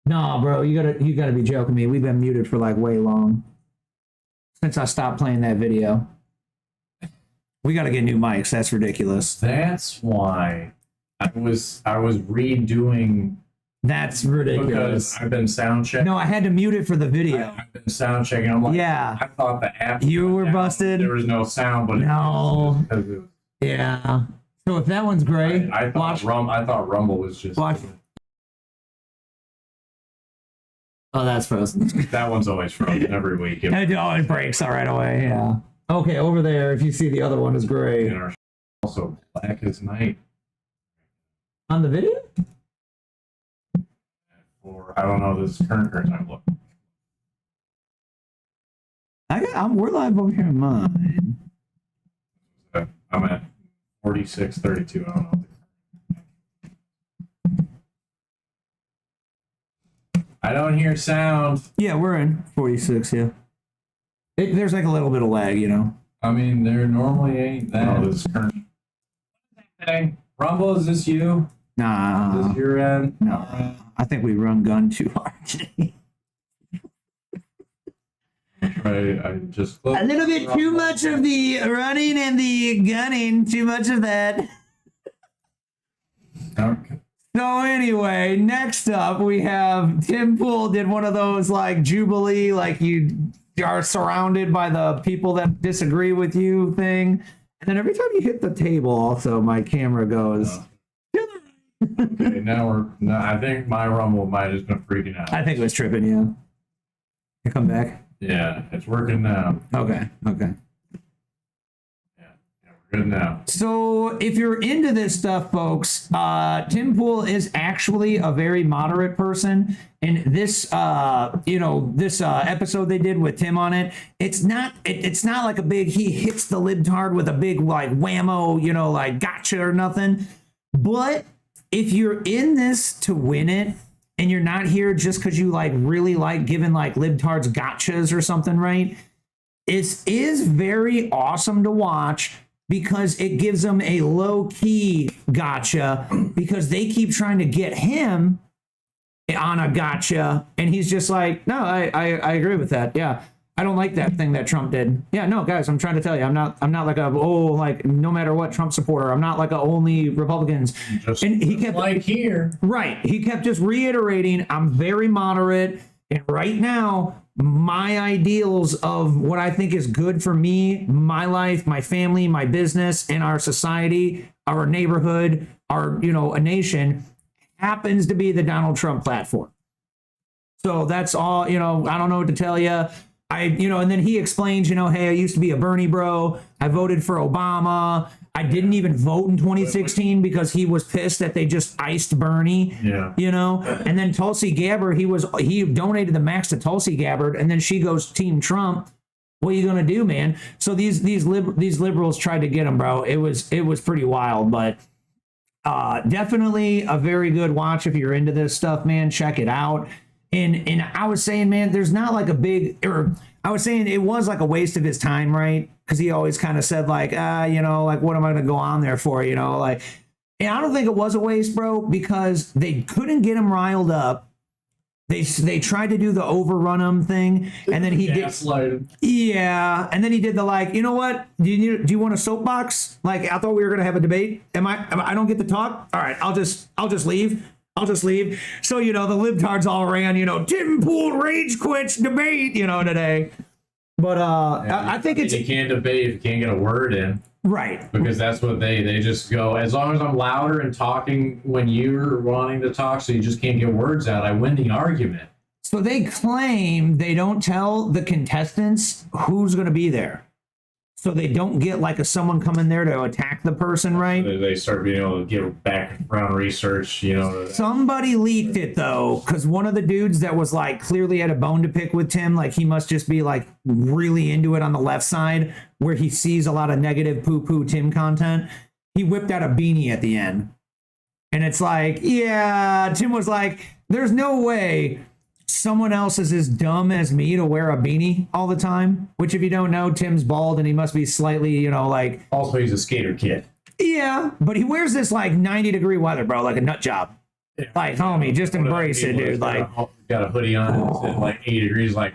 No, bro, you gotta be joking me. We've been muted for like way long since I stopped playing that video. We gotta get new mics. That's ridiculous. That's why I was redoing. That's ridiculous. Because I've been sound checking. No, I had to mute it for the video. I've been sound checking. I'm like, yeah. I thought the app. You were busted. There was no sound, but no. It was yeah. So if that one's great, I thought Rumble was just. Watch. Oh, that's frozen. That one's always frozen every week. It always breaks right away. Yeah. Okay, over there. If you see the other one is gray. Also black as night. On the video? Or I don't know. This current time. Look. We're live over here in mine. I'm at 46:32. I don't know. I don't hear sound. Yeah, we're in 46, yeah. There's like a little bit of lag, you know. I mean, there normally ain't that. This current. Hey, Rumble, is this you? Nah. Is this your end? No. I think we run gun too hard today. I just a little bit too much of the running and the gunning, too much of that. Okay. So anyway, next up we have Tim Pool did one of those like Jubilee, like you are surrounded by the people that disagree with you thing. And then every time you hit the table, also my camera goes. Okay, I think my Rumble might have just been freaking out. I think it was tripping, yeah. I come back. Yeah, it's working now. Okay. Good now. So if you're into this stuff, folks, Tim Pool is actually a very moderate person. And this, episode they did with Tim on it, it's not like a big, he hits the libtard with a big like whammo, like gotcha or nothing. But if you're in this to win it, and you're not here just because you like really like giving like libtards gotchas or something, right? It is very awesome to watch, because it gives them a low-key gotcha, because they keep trying to get him on a gotcha, and he's just like, no, I agree with that. Yeah, I don't like that thing that Trump did. Yeah, no, guys, I'm trying to tell you, I'm not like no matter what Trump supporter, I'm not like only Republicans. And he kept like here, right? He kept just reiterating, I'm very moderate, and right now, my ideals of what I think is good for me, my life, my family, my business, and our society, our neighborhood, our, a nation, happens to be the Donald Trump platform. So that's all, I don't know what to tell you. And then he explains, hey, I used to be a Bernie bro. I voted for Obama. I didn't even vote in 2016 because he was pissed that they just iced Bernie. Yeah. And then Tulsi Gabbard, he donated the max to Tulsi Gabbard, and then she goes Team Trump. What are you gonna do, man? So these liberals tried to get him, bro. It was pretty wild, but definitely a very good watch if you're into this stuff, man. Check it out. And I was saying, man, there's not like I was saying it was like a waste of his time, right? Because he always kind of said like, like what am I going to go on there for, and I don't think it was a waste, bro, because they couldn't get him riled up. They tried to do the overrun him thing, and then he did. Yeah, and then he did the like, you know what? Do you want a soapbox? Like I thought we were going to have a debate. I don't get to talk. All right, I'll just leave. So, the libtards all ran, Tim Pool rage quits debate, today. But I think you can't debate if you can't get a word in. Right. Because that's what they just go, as long as I'm louder and talking when you're wanting to talk, so you just can't get words out, I win the argument. So they claim they don't tell the contestants who's going to be there. So they don't get like someone coming there to attack the person, right? They start being able to get background research, Somebody leaked it though, because one of the dudes that was like clearly had a bone to pick with Tim, like he must just be like really into it on the left side, where he sees a lot of negative poo-poo Tim content. He whipped out a beanie at the end. And it's like, yeah, Tim was like, there's no way someone else is as dumb as me to wear a beanie all the time, which if you don't know, Tim's bald and he must be slightly, like... Also, he's a skater kid. Yeah, but he wears this like 90-degree weather, bro, like a nut job. Like, homie, just embrace it, dude. Like, got a hoodie on, it's at like 80 degrees. Like,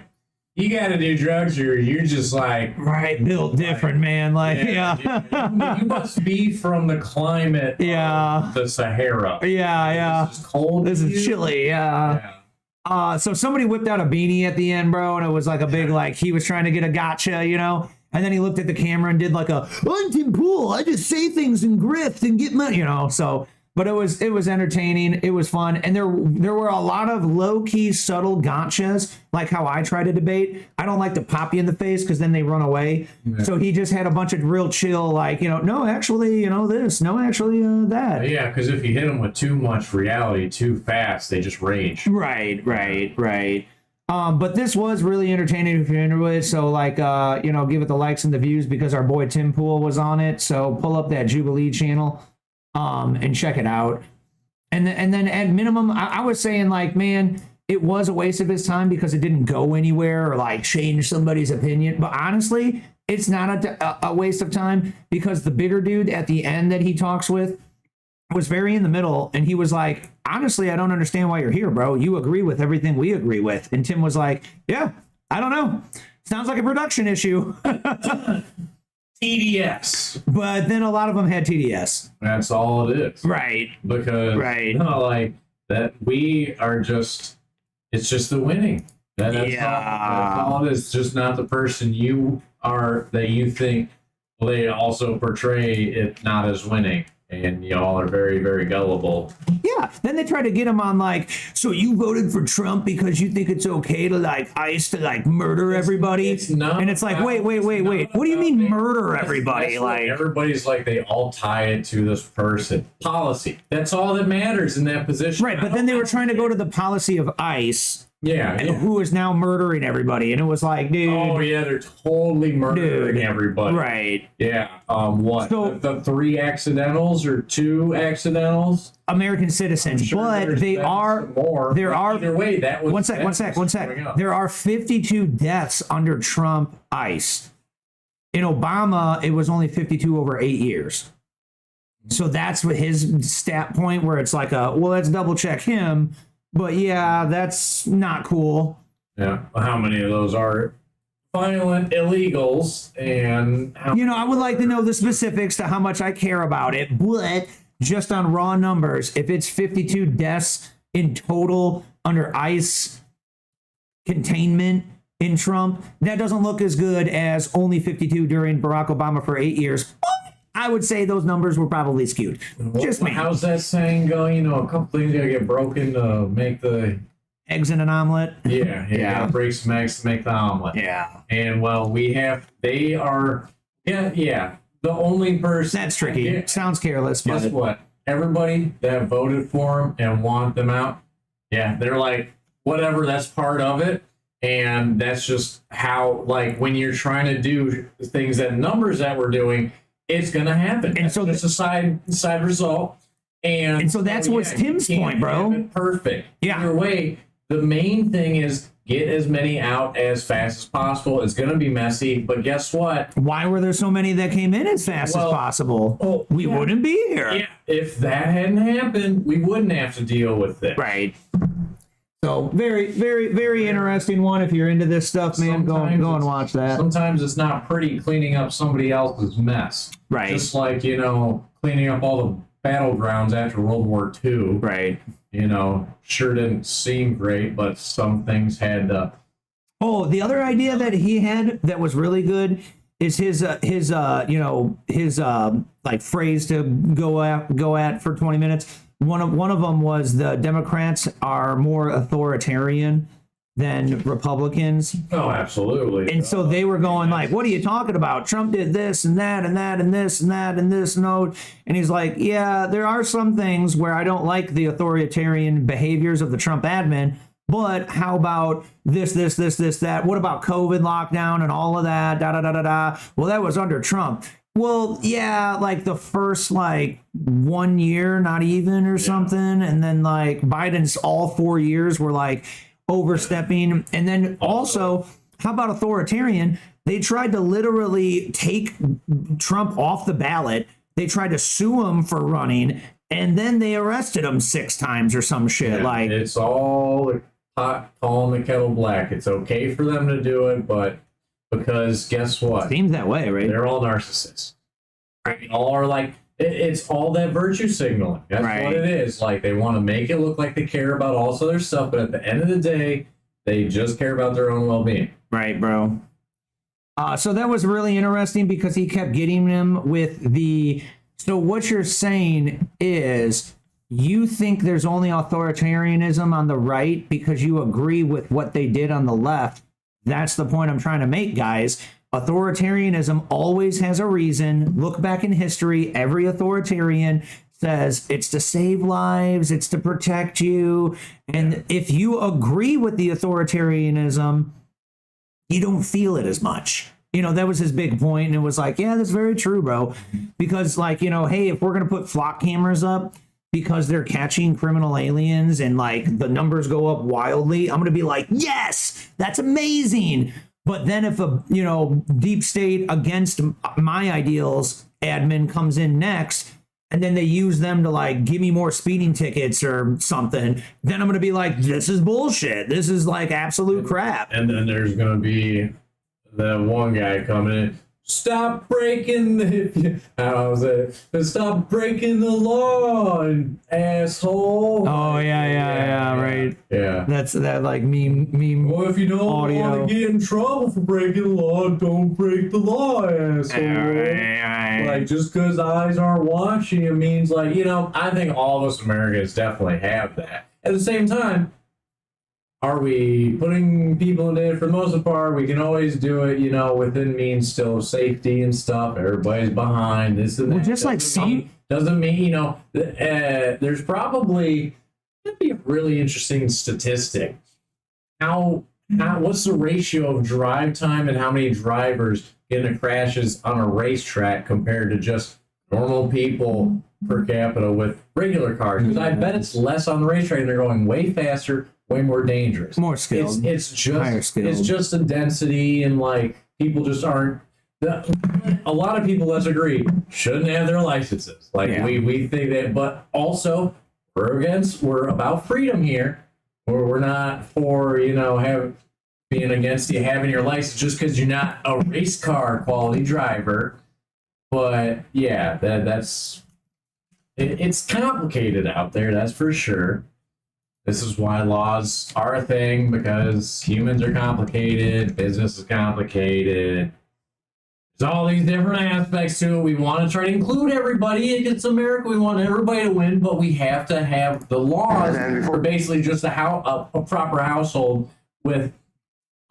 you got to do drugs, or you're just like built different, man. Like, you must be from the climate, of the Sahara. This is cold. This is chilly. So somebody whipped out a beanie at the end, bro, and it was like a big, like, he was trying to get a gotcha, you know. And then he looked at the camera and did like I'm Tim Pool. I just say things and grift and get money, you know. So. But it was entertaining. It was fun. And there were a lot of low-key, subtle gotchas, like how I try to debate. I don't like to pop you in the face because then they run away. Yeah. So he just had a bunch of real chill, like, you know, no, actually, you know, this. No, actually, that. Yeah, because if you hit them with too much reality too fast, they just rage. Right. But this was really entertaining if you're into it. So, like, you know, give it the likes and the views because our boy Tim Pool was on it. So pull up that Jubilee channel. And check it out. And then at minimum, I was saying, like, man, it was a waste of his time because it didn't go anywhere or like change somebody's opinion. But honestly, it's not a waste of time because the bigger dude at the end that he talks with was very in the middle. And he was like, honestly, I don't understand why you're here, bro. You agree with everything we agree with. And Tim was like, yeah, I don't know. Sounds like a production issue. TDS. But then a lot of them had TDS. That's all it is. Right. Because, you know, like, that we are just, it's just the winning. That's all it is. It's just not the person you are that you think. Well, they also portray it not as winning. And y'all are very, very gullible. Yeah. Then they try to get him on, like, so you voted for Trump because you think it's okay to, like, ICE to, like, murder everybody? It's not. And it's like, wait. What do you mean murder everybody? Like, everybody's like, they all tie it to this person. Policy. That's all that matters in that position. Right. But then they were trying to go to the policy of ICE. Yeah. Who is now murdering everybody. And it was like, dude. Oh, yeah, they're totally murdering everybody. Right. Yeah. What? So, the 3 accidentals or 2 accidentals? American citizens. Sure but they are. More. There are. Either way, that was. One sec. There are 52 deaths under Trump ICE. In Obama, it was only 52 over 8 years. So that's what his stat point where it's like, well, let's double check him. But yeah, that's not cool. Yeah. How many of those are violent illegals? And how you know, I would like to know the specifics to how much I care about it. But just on raw numbers, if it's 52 deaths in total under ICE containment in Trump, that doesn't look as good as only 52 during Barack Obama for 8 years. I would say those numbers were probably skewed. Just me. How's that saying going? You know, a couple things gotta get broken to make the eggs in an omelet. Yeah. Break some eggs to make the omelet. Yeah. And well, they are. The only person. That's tricky. Sounds careless. Guess what? Everybody that voted for him and want them out. Yeah, they're like, whatever. That's part of it. And that's just how, like, when you're trying to do things that numbers that we're doing. It's gonna happen, and so it's a side result, and so that's what's Tim's point, bro. Perfect. Yeah. Either way, the main thing is get as many out as fast as possible. It's gonna be messy, but guess what? Why were there so many that came in as fast as possible? We wouldn't be here. Yeah. If that hadn't happened, we wouldn't have to deal with it. Right. So very, very, very interesting one. If you're into this stuff, man, go and watch that. Sometimes it's not pretty cleaning up somebody else's mess. Right. Just like, you know, cleaning up all the battlegrounds after World War II. Right. You know, sure didn't seem great, but some things had to. Oh, the other idea that he had that was really good is his like phrase to go at for 20 minutes. One of them was the Democrats are more authoritarian than Republicans. Oh, absolutely. And so they were going like, what are you talking about? Trump did this and that and that and this and that and this and that. And he's like, yeah, there are some things where I don't like the authoritarian behaviors of the Trump admin. But how about this, that? What about COVID lockdown and all of that? Well, that was under Trump. Well, yeah, like the first 1 year, not even or something. And then like Biden's all 4 years were like overstepping. And then also, how about authoritarian? They tried to literally take Trump off the ballot. They tried to sue him for running. and then they arrested him 6 times or some shit. Yeah, like it's all the pot calling the kettle black. It's okay for them to do it, but because guess what? Seems that way, right? They're all narcissists. They all are like, it's all that virtue signaling. That's what it is. Like, they want to make it look like they care about all this other stuff, but at the end of the day, they just care about their own well-being. Right, bro. So that was really interesting because he kept getting him with the... So what you're saying is you think there's only authoritarianism on the right because you agree with what they did on the left. That's the point I'm trying to make, guys. Authoritarianism always has a reason. Look back in history. Every authoritarian says it's to save lives, it's to protect you. And if you agree with the authoritarianism, you don't feel it as much. You know, that was his big point. And it was like, yeah, that's very true, bro. Because, like, you know, hey, if we're going to put flock cameras up because they're catching criminal aliens and, like, the numbers go up wildly, I'm going to be like, yes, that's amazing. But then if a, you know, deep state against my ideals admin comes in next, and then they use them to, like, give me more speeding tickets or something, then I'm going to be like, this is bullshit. This is, like, absolute crap. And then there's going to be the one guy coming in, stop breaking the, stop breaking the law, asshole. Oh, yeah, right. Yeah. That's that, like, meme Well, if you don't audio. want to get in trouble for breaking the law, don't break the law, asshole. Right. Like, just because eyes aren't watching, it means, like, you know, I think all of us Americans definitely have that. At the same time, are we putting people in it? For the most part, we can always do it, you know, within means still of safety and stuff. Everybody's behind this and that. Well, just like doesn't mean, you know, there's probably, that'd be a really interesting statistic. What's the ratio of drive time and how many drivers get into crashes on a racetrack compared to just normal people per capita with regular cars? Because I bet it's less on the racetrack and they're going way faster, way more dangerous, more skilled. It's just higher skilled. It's just a density, and like people just aren't. A lot of people, let's agree, shouldn't have their licenses. Like we think that, but also we're about freedom here. We're not for, you know, being against you having your license just because you're not a race car quality driver. But yeah, it's complicated out there, that's for sure. This is why laws are a thing, because humans are complicated, business is complicated. There's all these different aspects to it. We want to try to include everybody. It's America. We want everybody to win, but we have to have the laws for basically just a proper household with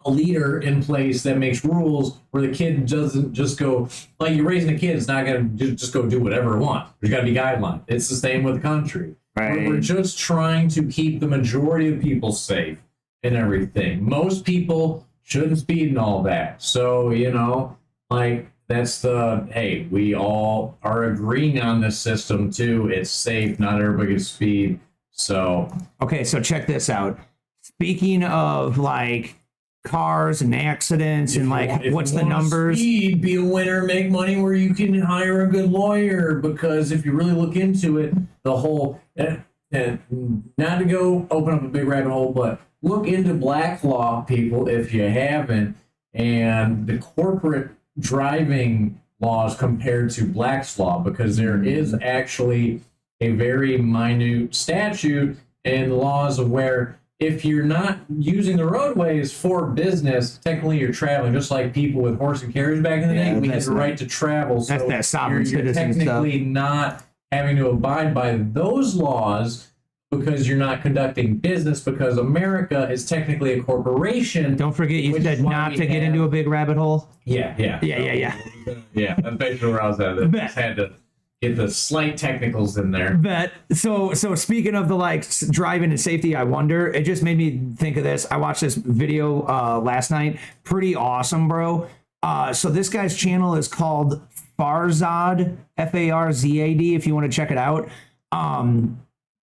a leader in place that makes rules where the kid doesn't just go, like, you're raising a kid, it's not going to just go do whatever it wants. There's got to be guidelines. It's the same with the country. Right. We're just trying to keep the majority of people safe and everything. Most people shouldn't speed and all that. So, you know, like, that's hey, we all are agreeing on this system too. It's safe. Not everybody can speed. So. Okay, so check this out. Speaking of, like, cars and accidents and, like, what's the numbers? Speed, be a winner, make money where you can hire a good lawyer, because if you really look into it, the whole, not to go open up a big rabbit hole, but look into black law, people, if you haven't, and the corporate driving laws compared to black's law, because there is actually a very minute statute and laws of where if you're not using the roadways for business, technically you're traveling, just like people with horse and carriage back in the day. We had the right to travel. So that's that sovereign you're citizen technically stuff. not having to abide by those laws because you're not conducting business, because America is technically a corporation. Don't forget you said not to get into a big rabbit hole. Yeah. Yeah, that's basically where I was at. I just had to get the slight technicals in there. But so speaking of the, like, driving and safety, I wonder, it just made me think of this. I watched this video last night. Pretty awesome, bro. So this guy's channel is called Farzad, Farzad, if you want to check it out.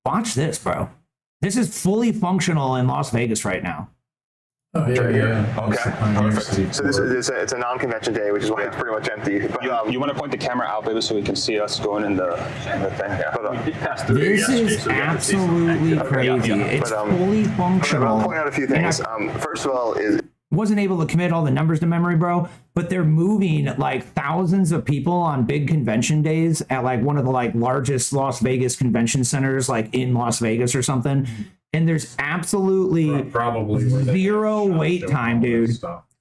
Watch this, bro. This is fully functional in Las Vegas right now. Oh, yeah. Okay, perfect. So this is it's a non-convention day, which is why it's pretty much empty. But, You want to point the camera out, baby, so we can see us going in the thing? Yeah. But, This is absolutely crazy. It's fully functional. I'll point out a few things. First of all, wasn't able to commit all the numbers to memory, bro, but they're moving like thousands of people on big convention days at like one of the like largest Las Vegas convention centers, like in Las Vegas or something. And there's absolutely probably zero wait time, dude.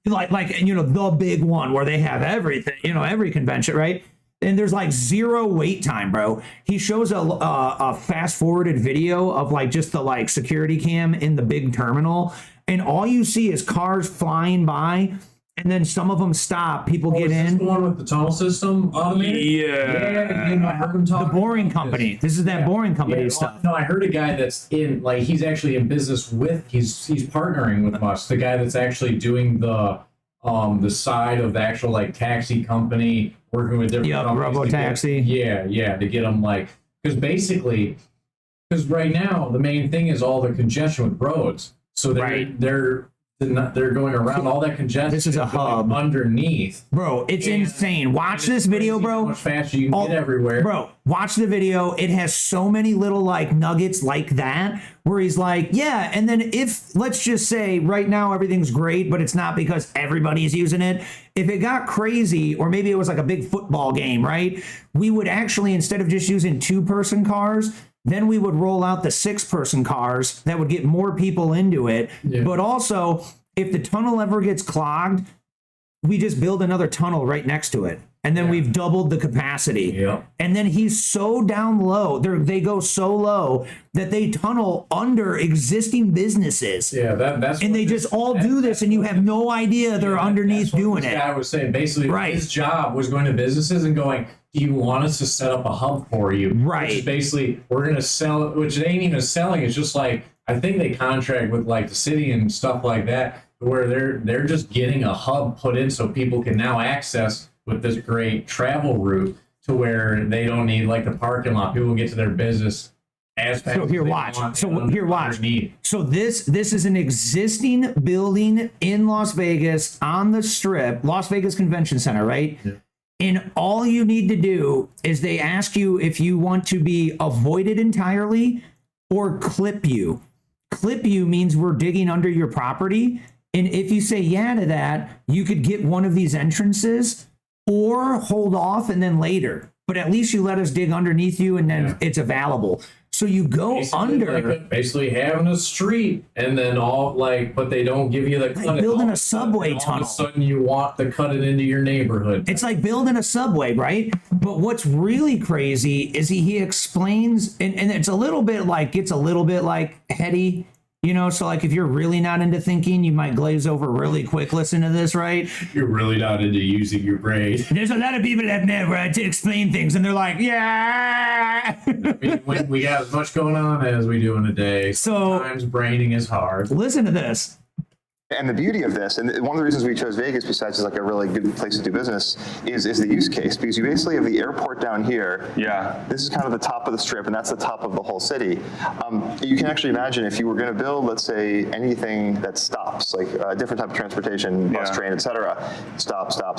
Like you know, the big one where they have everything, you know, every convention, right? And there's like zero wait time, bro. He shows a fast forwarded video of like just the like security cam in the big terminal, and all you see is cars flying by, and then some of them stop. People get in. The one with the tunnel system automated? Yeah. You know, I heard him talk. The Boring Company. This is that Boring Company stuff. No, I heard a guy that's in, like, he's actually in business with, he's partnering with us. The guy that's actually doing the side of the actual like taxi company, working with different companies. Robo-taxi. To get them like, because right now the main thing is all the congestion with roads. So they're going around all that congestion. This is a hub underneath, bro. It's insane. Watch this video, bro. How much faster you can get everywhere, bro. Watch the video. It has so many little like nuggets like that where he's like, yeah. And then if let's just say right now everything's great, but it's not because everybody's using it. If it got crazy, or maybe it was like a big football game, right? We would actually, instead of just using 2-person cars, then we would roll out the 6-person cars that would get more people into it. Yeah. But also, if the tunnel ever gets clogged, we just build another tunnel right next to it. And then we've doubled the capacity. Yeah. And then he's so down low, they go so low that they tunnel under existing businesses. Yeah, that's and they just all do this, and you have no idea they're underneath doing it. This guy was saying basically his job was going to businesses and going, do you want us to set up a hub for you? Right. Which is basically, we're going to sell it, which it ain't even selling. It's just like, I think they contract with like the city and stuff like that, where they're just getting a hub put in so people can now access with this great travel route to where they don't need like the parking lot. People get to their business as fast So here, watch. So this is an existing building in Las Vegas on the Strip, Las Vegas Convention Center, right? Yeah. And all you need to do is they ask you if you want to be avoided entirely or clip you. Clip you means we're digging under your property. And if you say yeah to that, you could get one of these entrances or hold off and then later. But at least you let us dig underneath you and then it's available. So you go under. Basically having a street and then all like, but they don't give you the cut. Like building a subway tunnel. All of a sudden you want to cut it into your neighborhood. It's like building a subway, right? But what's really crazy is he explains, and it's a little bit like, heady. You know, so like if you're really not into thinking, you might glaze over really quick. Listen to this, right? You're really not into using your brain. There's a lot of people that never had to explain things, and they're like, yeah. we got as much going on as we do in a day. So sometimes braining is hard. Listen to this. And the beauty of this, and one of the reasons we chose Vegas, besides it's like a really good place to do business, is the use case, because you basically have the airport down here. Yeah. This is kind of the top of the Strip, and that's the top of the whole city. You can actually imagine if you were going to build, let's say, anything that stops, like a different type of transportation, bus, train, etc. Stop. That's a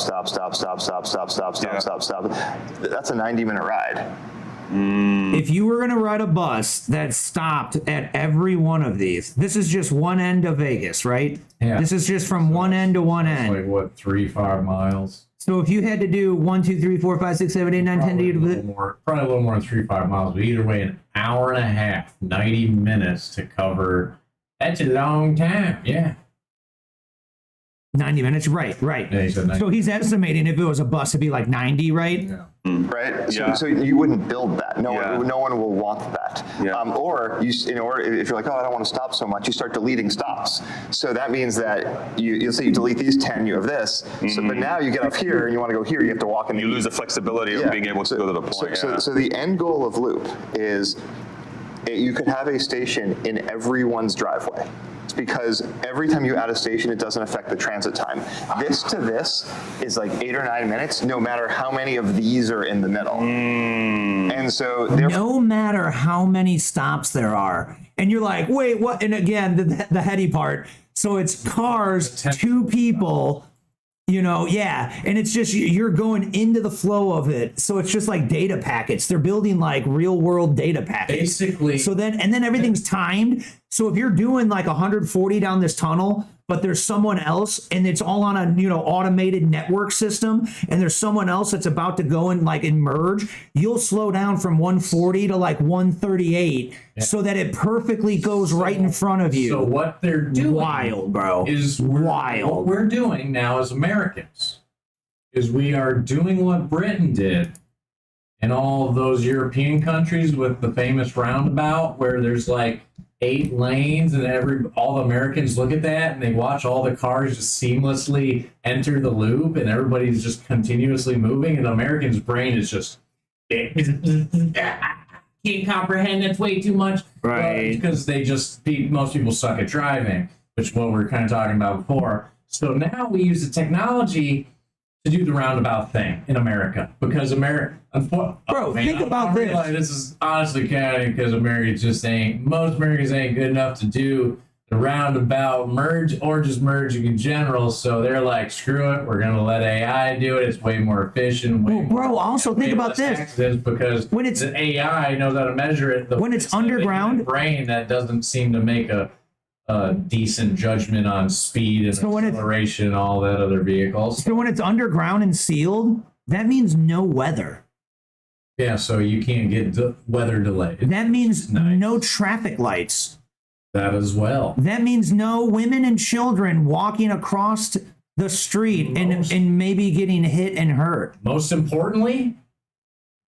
90-minute ride. If you were going to ride a bus that stopped at every one of these, this is just one end of Vegas, right? Yeah. This is just from one end to one end. Like what, 3-5 miles? So if you had to do 1, 2, 3, 4, 5, 6, 7, 8, 9, 10 to probably a little more than 3-5 miles, but either way, an hour and a half, 90 minutes to cover. That's a long time. Yeah. 90 minutes, right. Yeah, he said 90. So he's estimating if it was a bus, it'd be like 90, right? Yeah. Right. So you wouldn't build that. No one will want that. Yeah. Or if you're like, oh, I don't want to stop so much, you start deleting stops. So that means that you'll say you delete these 10, you have this. So, but now you get up here and you want to go here, you have to walk in. You lose the flexibility of being able to go to the point. So the end goal of Loop is you could have a station in everyone's driveway. It's because every time you add a station, it doesn't affect the transit time. This to this is like 8 or 9 minutes, no matter how many of these are in the middle. And so no matter how many stops there are. And you're like, wait, what? And again, the heady part. So it's cars, two people, you know, yeah. And it's just, you're going into the flow of it. So it's just like data packets. They're building like real world data packets. Basically. So then, and then everything's timed. So if you're doing like 140 down this tunnel, but there's someone else and it's all on a, you know, automated network system, and there's someone else that's about to go and like merge, you'll slow down from 140 to like 138 so that it perfectly goes right in front of you. So what they're doing wild, bro, is wild. What we're doing now as Americans is we are doing what Britain did in all of those European countries with the famous roundabout where there's like 8 lanes and all the Americans look at that and they watch all the cars just seamlessly enter the loop and everybody's just continuously moving, and the American's brain is just can't comprehend, that's way too much. Right. Because most people suck at driving, which is what we were kind of talking about before. So now we use the technology to do the roundabout thing in America, because think about this. This is honestly kind of because most Americans ain't good enough to do the roundabout merge or just merging in general. So they're like, screw it, we're gonna let AI do it. It's way more efficient. Also think about this, because when it's the AI knows how to measure it. When it's underground, brain that doesn't seem to make a decent judgment on speed and acceleration and all that other vehicles. So when it's underground and sealed, that means no weather. Yeah, so you can't get weather delayed. That means no traffic lights. That as well. That means no women and children walking across the street and maybe getting hit and hurt. Most importantly,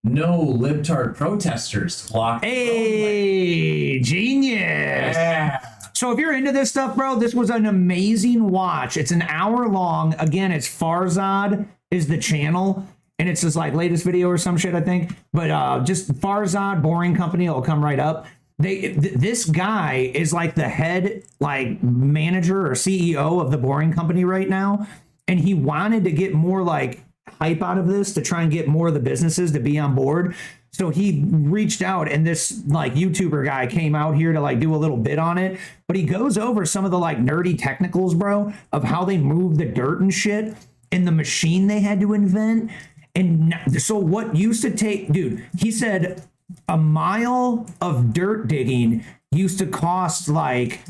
no libtard protesters to block. Hey, genius. Yeah. So if you're into this stuff, bro, this was an amazing watch. It's an hour long. Again, it's Farzad is the channel, and it's his like latest video or some shit, I think. But just Farzad Boring Company, it'll come right up. This guy is like the head like manager or CEO of the Boring Company right now, and he wanted to get more like hype out of this to try and get more of the businesses to be on board. So he reached out, and this like YouTuber guy came out here to like do a little bit on it, but he goes over some of the like nerdy technicals, bro, of how they move the dirt and shit in the machine they had to invent. And so what used to take, dude, he said a mile of dirt digging used to cost like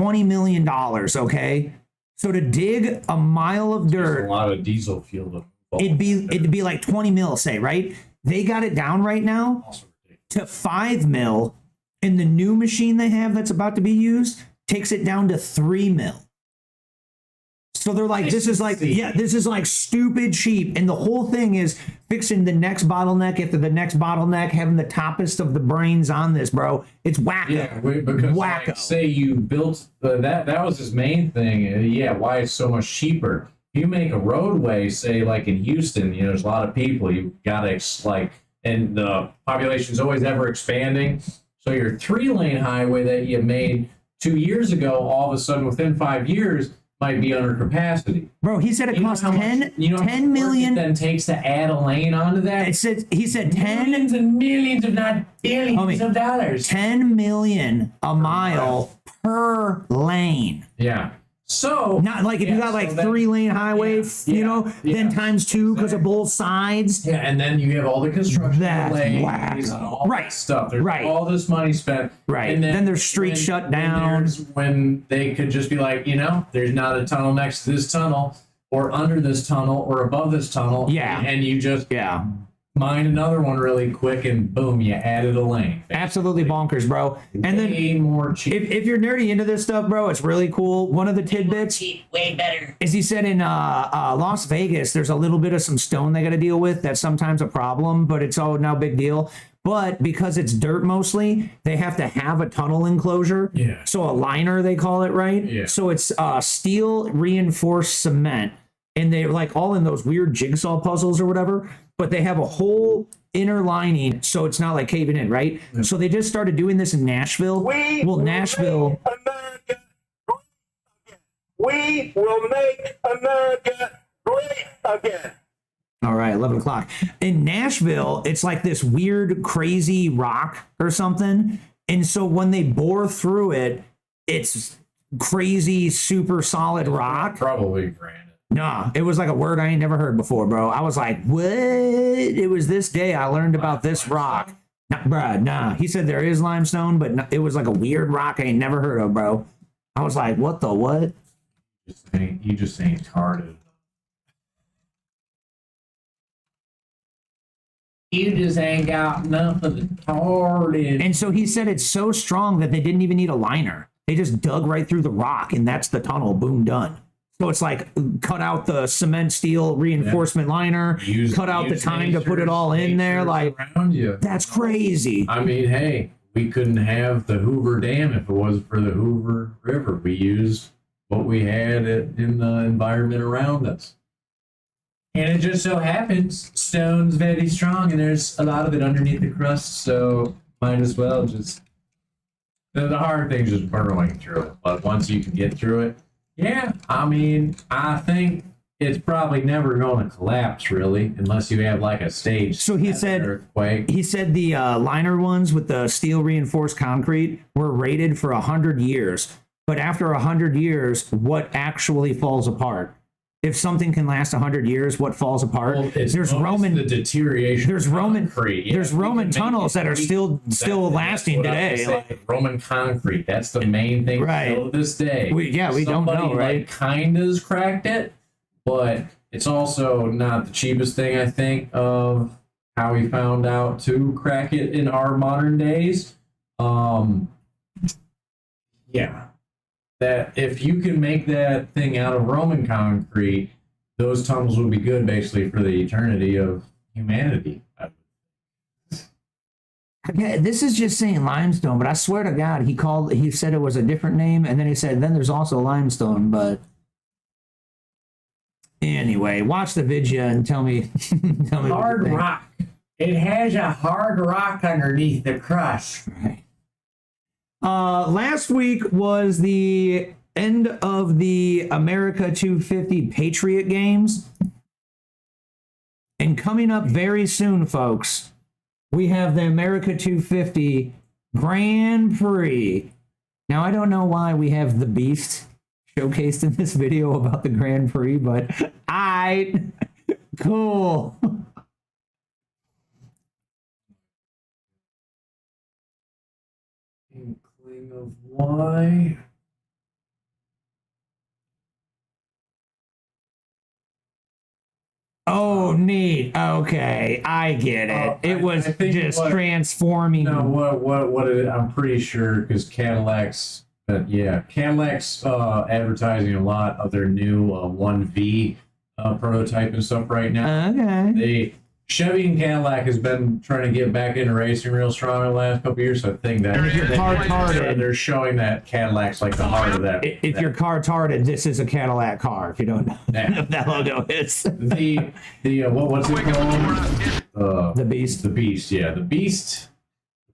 $20 million. Okay. So to dig a mile of dirt, a lot of diesel fuel. It'd be like 20 mil, say, right? They got it down right now to 5 mil, and the new machine they have that's about to be used takes it down to 3 mil. So they're like, this is like stupid cheap. And the whole thing is fixing the next bottleneck after the next bottleneck, having the toppest of the brains on this, bro. It's wacko. Yeah, because wacko. Like, say you built that was his main thing. Yeah, why it's so much cheaper. If you make a roadway, say like in Houston, you know, there's a lot of people. You gotta and the population's always ever expanding. So your 3-lane highway that you made 2 years ago, all of a sudden within 5 years, might be under capacity. Bro, he said it costs 10 million. It then takes to add a lane onto that. He said 10 millions and millions, if not billions of dollars. 10 million a mile per lane. Yeah. So not like if you got like 3-lane highway, you know, then times 2 because of both sides. Yeah, and then you have all the construction delays and all that stuff. There's all this money spent. Right. And then there's streets shut down. When they could just be like, you know, there's not a tunnel next to this tunnel or under this tunnel or above this tunnel. Yeah. And you just mine another one really quick and boom, you added a lane. Absolutely bonkers, bro. And then more cheap. If you're nerdy into this stuff, bro, it's really cool. One of the tidbits way better is he said in Las Vegas, there's a little bit of some stone they got to deal with. That's sometimes a problem, but it's all no big deal. But because it's dirt mostly, they have to have a tunnel enclosure. Yeah. So a liner, they call it, right? Yeah. So it's steel reinforced cement. And they're like all in those weird jigsaw puzzles or whatever, but they have a whole inner lining, so it's not like caving in, right? Yeah. So they just started doing this in Nashville. Nashville. America great again. We will make America great again. All right, 11 o'clock. In Nashville, it's like this weird, crazy rock or something. And so when they bore through it, it's crazy, super solid rock. Probably granite. Nah, it was like a word I ain't never heard before, bro. I was like, what? It was this day I learned about this rock. Nah, bruh, nah. He said there is limestone, but it was like a weird rock I ain't never heard of, bro. I was like, what the what? You just ain't tarded. You just ain't got nothing tarded. And so he said it's so strong that they didn't even need a liner. They just dug right through the rock, and that's the tunnel. Boom, done. So it's like cut out the cement steel reinforcement liner, cut out the time to put it all in there. Like, that's crazy. I mean, hey, we couldn't have the Hoover Dam if it wasn't for the Hoover River. We used what we had in the environment around us. And it just so happens stone's very strong, and there's a lot of it underneath the crust, so might as well just... The hard thing is just burrowing through it, but once you can get through it, yeah, I mean, I think it's probably never going to collapse, really, unless you have like a stage. So he said, earthquake. He said the liner ones with the steel reinforced concrete were rated for 100 years. But after 100 years, what actually falls apart? If something can last 100 years, what falls apart? Well, there's Roman the deterioration. There's Roman concrete. Yeah, there's Roman tunnels that are still lasting today. Like, Roman concrete. That's the main thing. Right. Still to this day. We don't know, right? Like, kinda's cracked it, but it's also not the cheapest thing. I think of how we found out to crack it in our modern days. Yeah. That if you can make that thing out of Roman concrete, those tunnels will be good basically for the eternity of humanity. Okay, this is just saying limestone, but I swear to God, he said it was a different name, and then he said, then there's also limestone, but anyway, watch the video and tell me. Hard rock. It has a hard rock underneath the crust. Right. Last week was the end of the America 250 Patriot Games. And coming up very soon, folks, we have the America 250 Grand Prix. Now, I don't know why we have the Beast showcased in this video about the Grand Prix, but cool. Inkling of why. Oh, neat. Okay, I get it. It was just transforming. No, what it, I'm pretty sure because Cadillac's advertising a lot of their new 1V prototype and stuff right now. Okay. Chevy and Cadillac has been trying to get back into racing real strong in the last couple of years, so I think that if you're car-tarded, they're showing that Cadillac's like the heart of that. If you're car-tarded, this is a Cadillac car. If you don't know what that logo is. What's it called? The Beast. The Beast, yeah. The Beast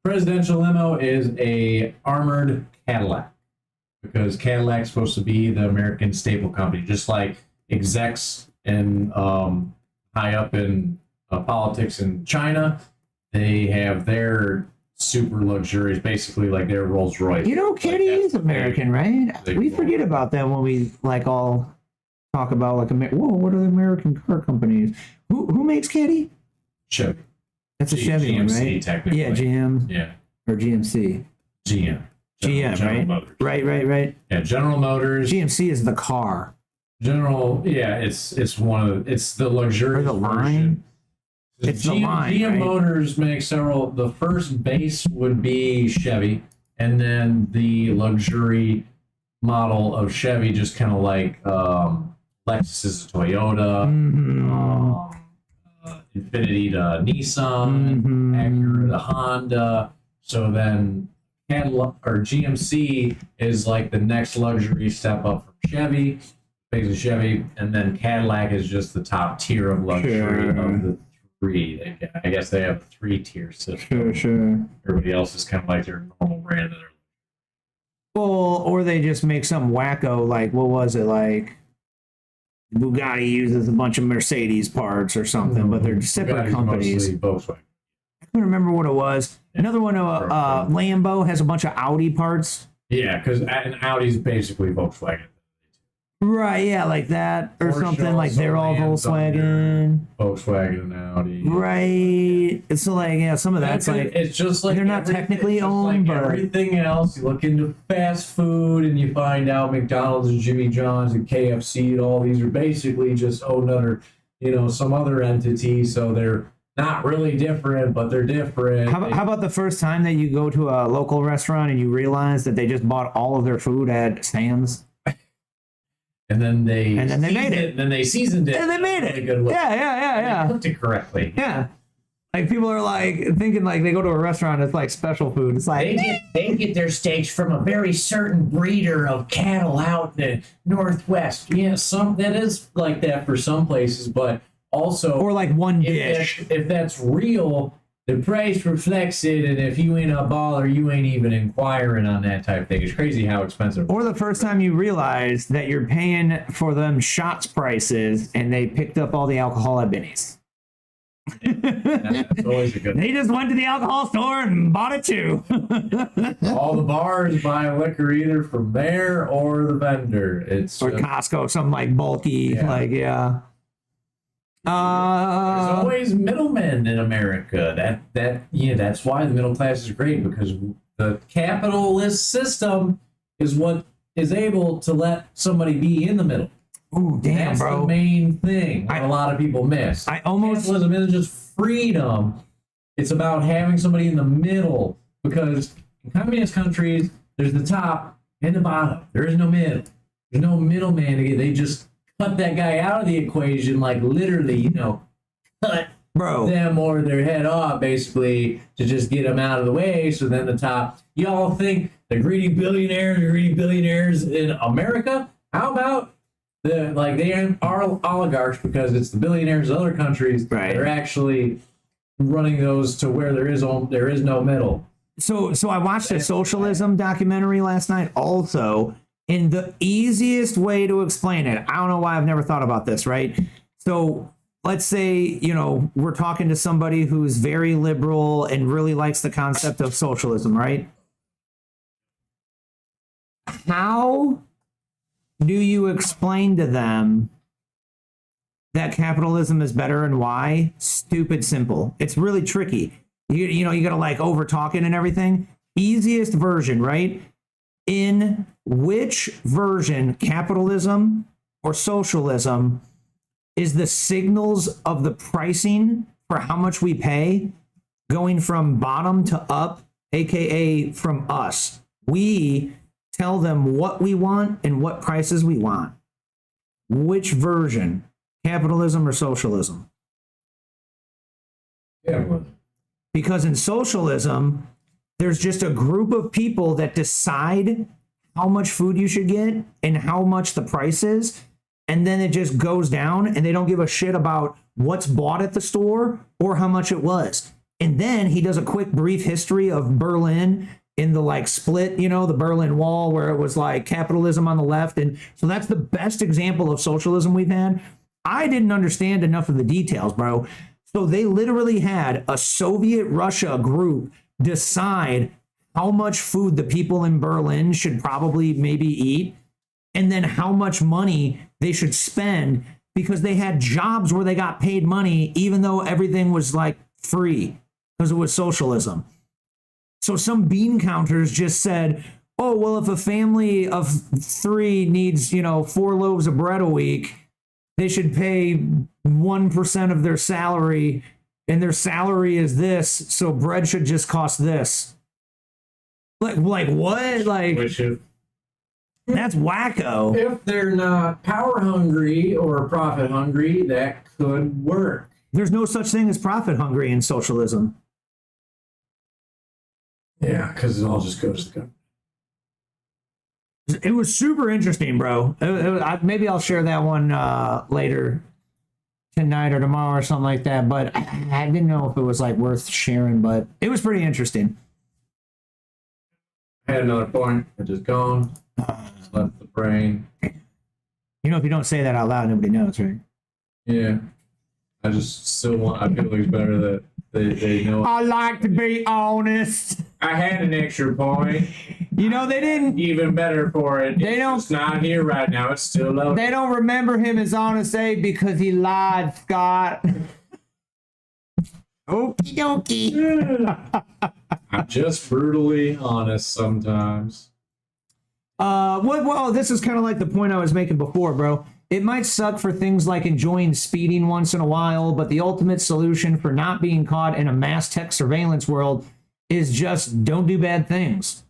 presidential limo is a armored Cadillac because Cadillac's supposed to be the American staple company, just like execs and high up in politics in China. They have their super luxurious, basically like their Rolls Royce. You know, Kitty is American, right? We forget about that when we all talk about what are the American car companies? Who makes Kitty? Chevy. That's a Chevy GMC, one, right? technically. Yeah, GM. Yeah. Or GMC. GM. GM, General right? Motors. Right. Yeah, General Motors. GMC is the car. It's one of it's the luxurious or the line. It's the line. GM right? Motors makes several. The first base would be Chevy, and then the luxury model of Chevy, just kind of like Lexus is Toyota, Infiniti to Nissan, Acura to Honda. So then Cadillac or GMC is like the next luxury step up from Chevy, basically Chevy, and then Cadillac is just the top tier of luxury of the three. I guess they have a 3-tier system. Sure. Everybody else is kind of like their normal brand. Well, or they just make some wacko, like, what was it, like Bugatti uses a bunch of Mercedes parts or something, but they're separate Bugatti's companies. mostly Volkswagen. I couldn't remember what it was. Another one, Lambo has a bunch of Audi parts Yeah, because an Audi's basically Volkswagen. Right, yeah, like that or Porsche something. Like also they're all lands Volkswagen. Volkswagen and Audi. Right. So like, yeah, some of that's like it's just like they're not everything- technically it's just owned, like but everything else. You look into fast food and you find out McDonald's and Jimmy John's and KFC and all these are basically just owned under, some other entity. So they're not really different, but they're different. how about the first time that you go to a local restaurant and you realize that they just bought all of their food at Sam's? And then they made it. And then they seasoned it. And they made it. Good way. Yeah. They cooked it correctly. Yeah. Like people are like thinking like they go to a restaurant, it's like special food. It's like They get their steaks from a very certain breeder of cattle out in the Northwest. Yeah, that is like that for some places, but also or like one dish. If that's real, the price reflects it, and if you ain't a baller, you ain't even inquiring on that type of thing. It's crazy how expensive. Or the first time you realize that you're paying for them shots prices and they picked up all the alcohol at Benny's. That's always a good. They just went to the alcohol store and bought it too. All the bars buy liquor either from there or the vendor. It's or Costco, something like bulky, There's always middlemen in America. That's why the middle class is great, because the capitalist system is what is able to let somebody be in the middle. Ooh, damn, That's bro. the main thing a lot of people miss. Capitalism isn't just freedom. It's about having somebody in the middle, because in communist countries, there's the top and the bottom. There is no middle. There's no middleman to get. They just cut that guy out of the equation, like literally, cut them or their head off, basically, to just get them out of the way. So then the top, y'all think the greedy billionaires in America? How about they are oligarchs, because it's the billionaires of other countries that are actually running those to where there is no middle. So I watched a socialism documentary last night also. And the easiest way to explain it, I don't know why I've never thought about this, right? So let's say, we're talking to somebody who's very liberal and really likes the concept of socialism, right? How do you explain to them that capitalism is better and why? Stupid simple. It's really tricky. You gotta like over talk it and everything. Easiest version, right? In which version, capitalism or socialism, is the signals of the pricing for how much we pay going from bottom to up, aka from us? We tell them what we want and what prices we want. Which version, capitalism or socialism? Because in socialism, there's just a group of people that decide how much food you should get and how much the price is. And then it just goes down and they don't give a shit about what's bought at the store or how much it was. And then he does a quick brief history of Berlin in the like split, the Berlin Wall, where it was like capitalism on the left. And so that's the best example of socialism we've had. I didn't understand enough of the details, bro. So they literally had a Soviet Russia group decide how much food the people in Berlin should probably maybe eat, and then how much money they should spend, because they had jobs where they got paid money, even though everything was like free, because it was socialism. So some bean counters just said, oh, well, if a family of 3 needs, 4 loaves of bread a week, they should pay 1% of their salary, and their salary is this, so bread should just cost this. Like what? Like, that's wacko. If they're not power hungry or profit hungry, that could work. There's no such thing as profit hungry in socialism. Yeah, because it all just goes to the government. It was super interesting, bro. Maybe I'll share that one later tonight or tomorrow or something like that. But I didn't know if it was like worth sharing, but it was pretty interesting. I had another point. It just gone. Just left the brain. If you don't say that out loud, nobody knows, right? Yeah. I just still want. I feel like it's better that They know. I like to be honest. I had an extra point. You know, they didn't. Even better for it. It's not here right now. It's still loaded. They don't remember him as Honest Abe because he lied, Scott. Okie dokie. I'm just brutally honest sometimes. Well, this is kind of like the point I was making before, bro. It might suck for things like enjoying speeding once in a while, but the ultimate solution for not being caught in a mass tech surveillance world is just don't do bad things.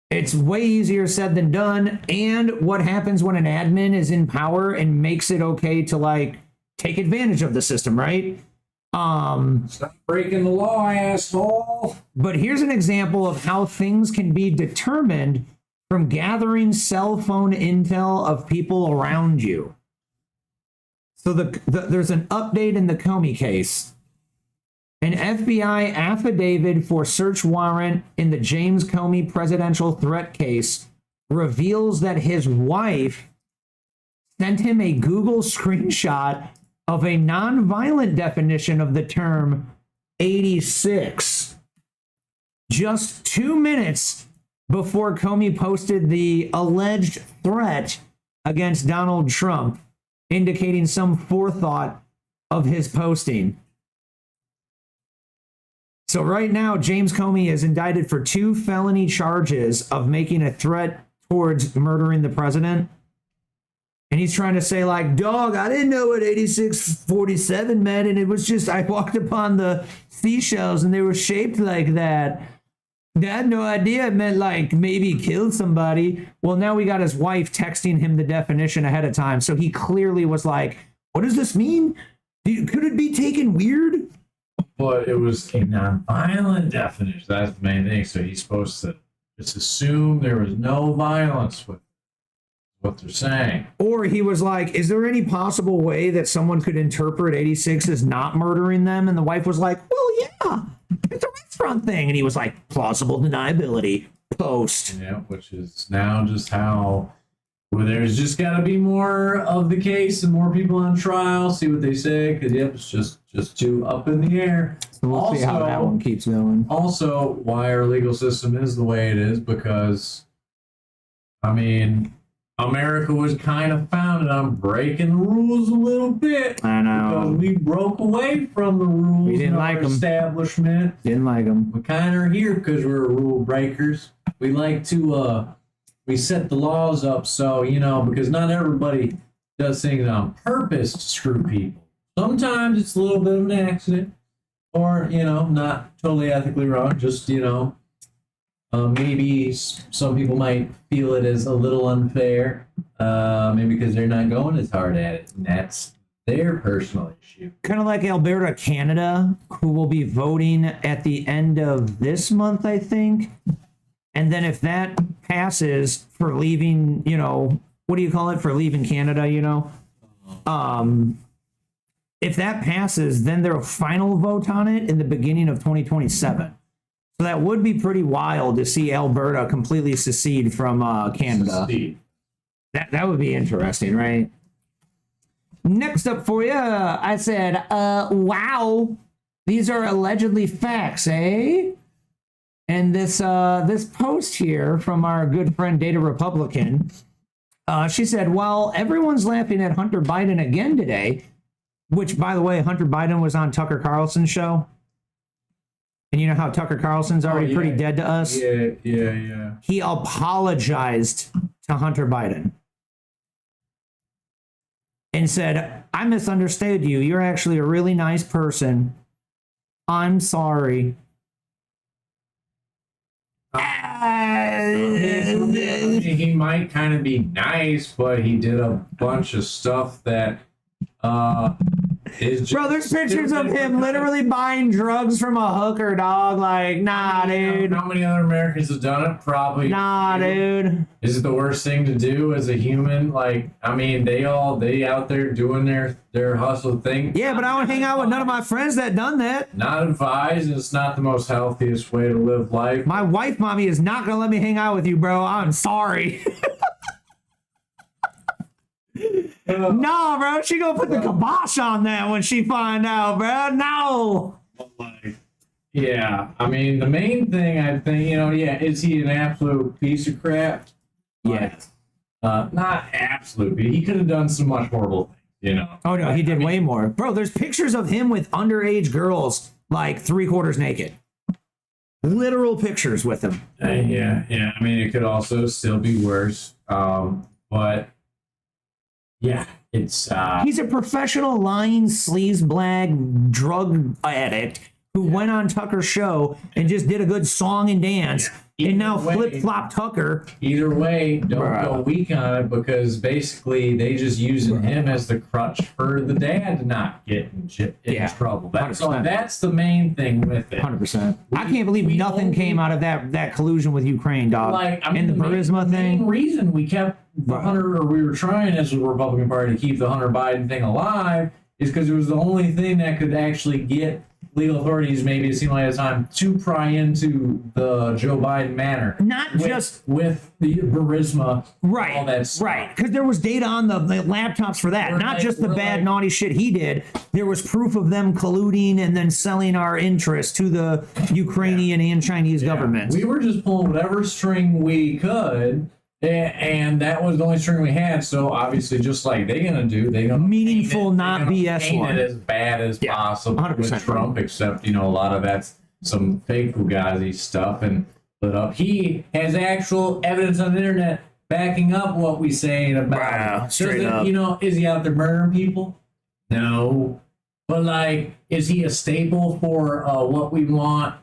It's way easier said than done. And what happens when an admin is in power and makes it okay to like take advantage of the system, right? Stop breaking the law, asshole. But here's an example of how things can be determined from gathering cell phone intel of people around you. So there's an update in the Comey case. An FBI affidavit for search warrant in the James Comey presidential threat case reveals that his wife sent him a Google screenshot of a nonviolent definition of the term 86 just 2 minutes before Comey posted the alleged threat against Donald Trump, indicating some forethought of his posting. So right now, James Comey is indicted for 2 felony charges of making a threat towards murdering the president. And he's trying to say like, dog, I didn't know what 8647 meant. And it was just, I walked upon the seashells and they were shaped like that. I had no idea it meant like maybe kill somebody. Well, now we got his wife texting him the definition ahead of time. So he clearly was like, what does this mean? Could it be taken weird? But it was a non-violent definition. That's the main thing. So he's supposed to just assume there was no violence with what they're saying. Or he was like, is there any possible way that someone could interpret 86 as not murdering them? And the wife was like, well, yeah, it's a restaurant thing. And he was like, plausible deniability, post. Yeah, which is now just how, well, there's just got to be more of the case and more people on trial, see what they say, because, yep, it's just too up in the air. So we'll see how that one keeps going. Also, why our legal system is the way it is, because, I mean, America was kind of founded on breaking the rules a little bit. I know. Because we broke away from the rules. We didn't in like our them. Establishment. Didn't like them. We kind of are here because we're rule breakers. We like to, we set the laws up so, you know, because not everybody does things on purpose to screw people. Sometimes it's a little bit of an accident or, you know, not totally ethically wrong. Just, you know, maybe some people might feel it as a little unfair, maybe because they're not going as hard at it, and that's their personal issue. Kind of like Alberta, Canada, who will be voting at the end of this month, I think. And then if that passes for leaving, you know, what do you call it, for leaving Canada, you know? If that passes, then their final vote on it in the beginning of 2027. So that would be pretty wild to see Alberta completely secede from Canada. Secede. That would be interesting, right? Next up for you, I said, wow, these are allegedly facts, eh? And this post here from our good friend Data Republican, she said, while everyone's laughing at Hunter Biden again today, which, by the way, Hunter Biden was on Tucker Carlson's show. And you know how Tucker Carlson's already pretty dead to us? Yeah. He apologized to Hunter Biden and said, I misunderstood you. You're actually a really nice person. I'm sorry. He might kind of be nice, but he did a bunch of stuff that is just... Bro, there's pictures of him literally buying drugs from a hooker, dog. Like, nah, dude. How many other Americans have done it? Probably. Nah, dude. Is it the worst thing to do as a human? Like, I mean, they out there doing their hustle thing. Yeah, but I don't hang out with none of my friends that done that. Not advised, and it's not the most healthiest way to live life. My wife, mommy, is not gonna let me hang out with you, bro. I'm sorry. No, bro, she gonna put the kibosh on that when she find out, bro. No. Like, Yeah, I mean, the main thing I think, is he an absolute piece of crap? Yes. Not absolute. He could have done some much horrible things, Oh no, he did way more. Bro, there's pictures of him with underage girls like 3/4 naked. Literal pictures with him. Yeah. I mean, it could also still be worse. But yeah, it's he's a professional lying sleazebag drug addict who went on Tucker's show and just did a good song and dance, and now flip-flop Tucker. Either way, don't go weak on it, because basically they just using him as the crutch for the dad to not get in trouble. That's the main thing with it. 100%. I can't believe nothing came out of that collusion with Ukraine, dog. And the Burisma thing. The main reason we kept the Hunter, or we were trying as a Republican Party to keep the Hunter Biden thing alive, is because it was the only thing that could actually get legal authorities, maybe it seemed like at the time, to pry into the Joe Biden matter. Not just with the Burisma, right? All that stuff. Right, because there was data on the laptops for that. Not just the bad, naughty shit he did. There was proof of them colluding and then selling our interest to the Ukrainian and Chinese governments. We were just pulling whatever string we could. And that was the only string we had. So obviously, just like they're gonna do, they're gonna meaningful, not BS paint one. it as bad as possible 100% with Trump. Except a lot of that's some fake fugazi stuff and put up. He has actual evidence on the internet backing up what we saying about. Wow, straight up. Is he out there murdering people? No, but is he a staple for what we want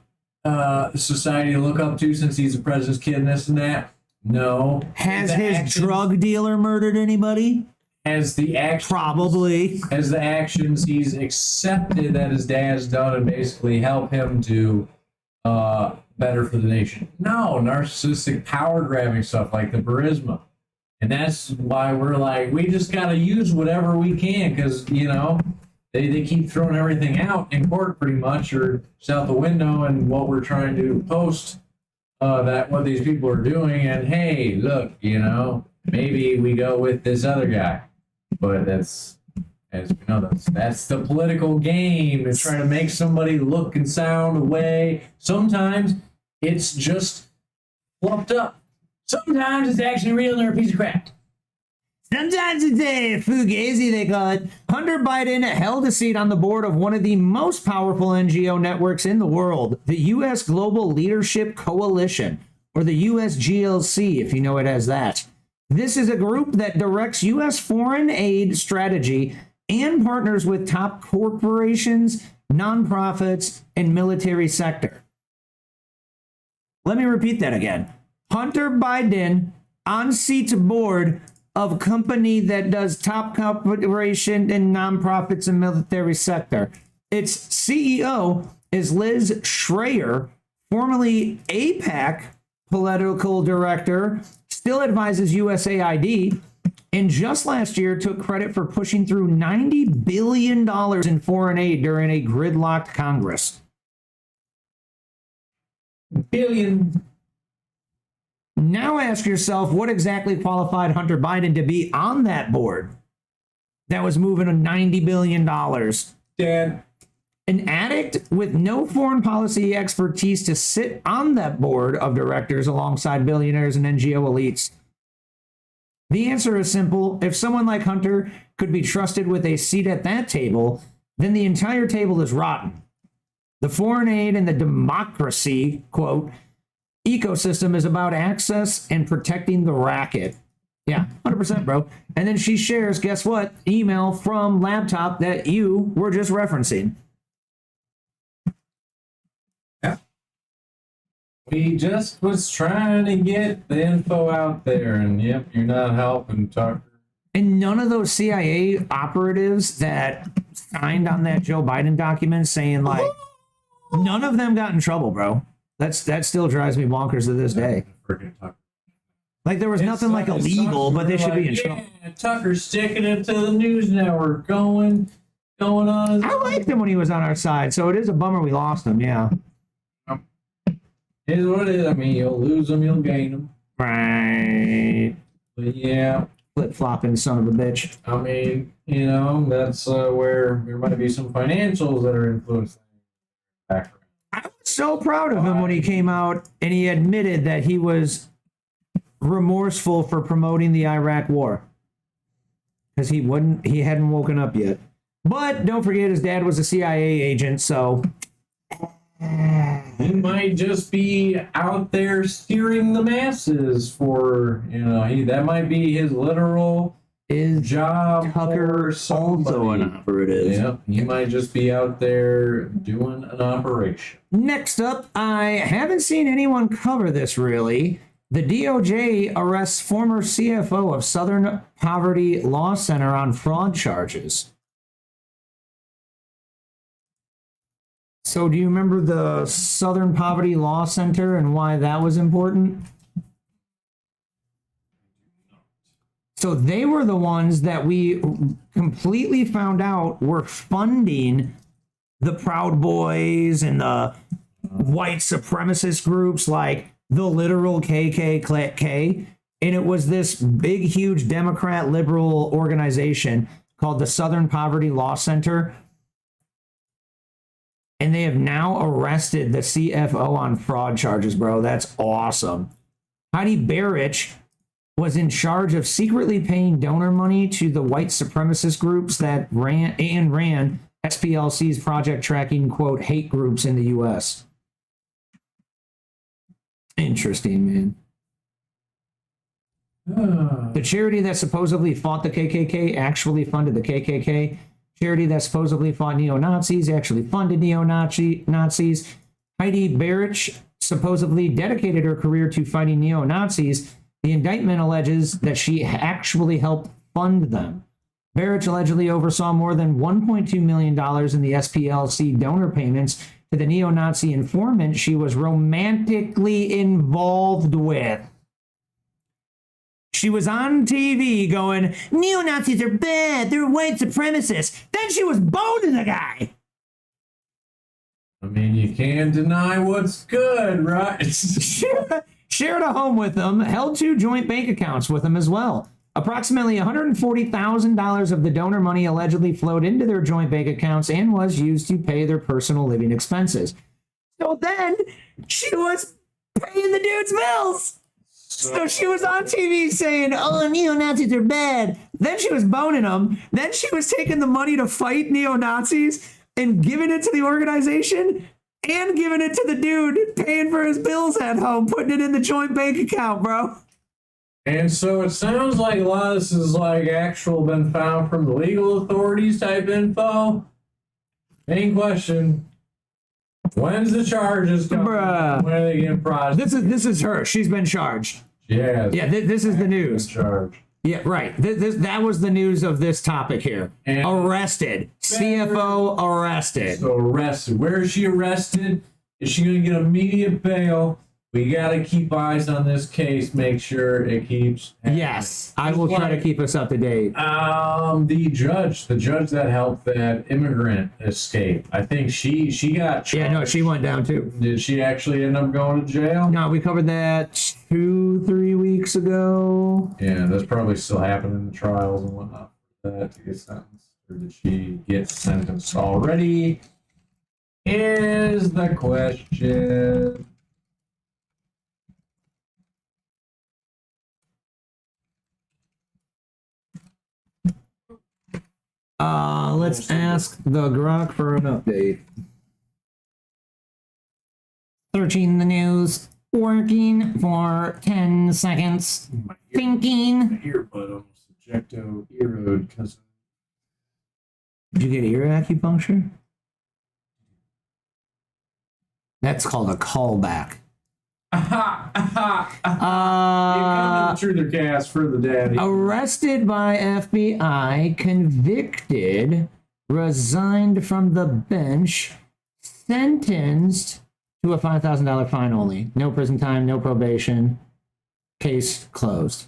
society to look up to, since he's the president's kid and this and that? No. Has his drug dealer murdered anybody? Has the actions, probably. Has the actions he's accepted that his dad's done and basically help him to better for the nation? No. Narcissistic power grabbing stuff like the Burisma. And that's why we're we just got to use whatever we can, because, they keep throwing everything out in court pretty much, or just out the window, and what we're trying to post that what these people are doing, and hey, look, maybe we go with this other guy, but that's, as we know, that's the political game. It's trying to make somebody look and sound away. Sometimes it's just fluffed up. Sometimes it's actually real and they're a piece of crap. Sometimes it's a fugazi, they call it. Hunter Biden held a seat on the board of one of the most powerful NGO networks in the world, the U.S. Global Leadership Coalition, or the USGLC, if you know it as that. This is a group that directs U.S. foreign aid strategy and partners with top corporations, nonprofits, and military sector. Let me repeat that again. Hunter Biden on seat board of a company that does top corporation and nonprofits and military sector. Its CEO is Liz Schreier, formerly AIPAC political director, still advises USAID, and just last year took credit for pushing through $90 billion in foreign aid during a gridlocked Congress. Billion. Now ask yourself, what exactly qualified Hunter Biden to be on that board that was moving $90 billion? Dad. An addict with no foreign policy expertise to sit on that board of directors alongside billionaires and NGO elites. The answer is simple. If someone like Hunter could be trusted with a seat at that table, then the entire table is rotten. The foreign aid and the democracy, quote, ecosystem is about access and protecting the racket. Yeah, 100%, bro. And then she shares, guess what? Email from laptop that you were just referencing. Yeah. We just was trying to get the info out there, and yep, you're not helping, Tucker. And none of those CIA operatives that signed on that Joe Biden document saying, none of them got in trouble, bro. That still drives me bonkers to this day. There was nothing illegal, but they should be in trouble. Tucker's sticking it to the news network, going on. I liked him when he was on our side, so it is a bummer we lost him. Yeah. It is what it is. I mean, you'll lose them, you'll gain them. Right. But yeah. Flip-flopping son of a bitch. I mean, that's where there might be some financials that are influencing background. I was so proud of him when he came out and he admitted that he was remorseful for promoting the Iraq war. Because he hadn't woken up yet. But don't forget his dad was a CIA agent, so he might just be out there steering the masses for, that might be his literal job. Tucker also an operative. Yeah, he might just be out there doing an operation. Next up, I haven't seen anyone cover this really. The DOJ arrests former CFO of Southern Poverty Law Center on fraud charges. So do you remember the Southern Poverty Law Center and why that was important? So they were the ones that we completely found out were funding the Proud Boys and the white supremacist groups like the literal KKK. And it was this big, huge Democrat liberal organization called the Southern Poverty Law Center. And they have now arrested the CFO on fraud charges, bro. That's awesome. Heidi Barrich was in charge of secretly paying donor money to the white supremacist groups that ran SPLC's project tracking, quote, hate groups in the U.S. Interesting, man. The charity that supposedly fought the KKK actually funded the KKK. Charity that supposedly fought neo-Nazis actually funded neo-Nazis. Heidi Barrich supposedly dedicated her career to fighting neo-Nazis. The indictment alleges that she actually helped fund them. Barrich allegedly oversaw more than $1.2 million in the SPLC donor payments to the neo-Nazi informant she was romantically involved with. She was on TV going, neo-Nazis are bad, they're white supremacists. Then she was boning the guy. I mean, you can't deny what's good, right? Shared a home with them, held 2 joint bank accounts with them as well. Approximately $140,000 of the donor money allegedly flowed into their joint bank accounts and was used to pay their personal living expenses. So then she was paying the dude's bills. So she was on TV saying, oh, neo-Nazis are bad. Then she was boning them. Then she was taking the money to fight neo-Nazis and giving it to the organization and giving it to the dude paying for his bills at home, putting it in the joint bank account, bro. And so it sounds like a lot of this is like actual been found from the legal authorities type info. Main question. When's the charges coming? Bruh. When are they getting prosecuted? This is her. She's been charged. Yeah. Yeah, this is the news. Charged. Yeah, right. That was the news of this topic here. And arrested. CFO arrested. So arrested. Where is she arrested? Is she going to get immediate bail? We got to keep eyes on this case. Make sure it keeps happening. Yes, I will try to keep us up to date. The judge that helped that immigrant escape. I think she got charged. Yeah, no, she went down too. Did she actually end up going to jail? No, we covered that 2-3 weeks ago. Yeah, that's probably still happening in the trials and whatnot for that to get sentenced. Or did she get sentenced already? Is the question. Let's ask the Grok for an update. Searching the news, working for 10 seconds, thinking. Earbud almost ejecto earode because. Did you get ear acupuncture? That's called a callback. You come to the TrutherCast for the daddy. Arrested by FBI, convicted, resigned from the bench, sentenced to a $5,000 fine only. No prison time, no probation. Case closed.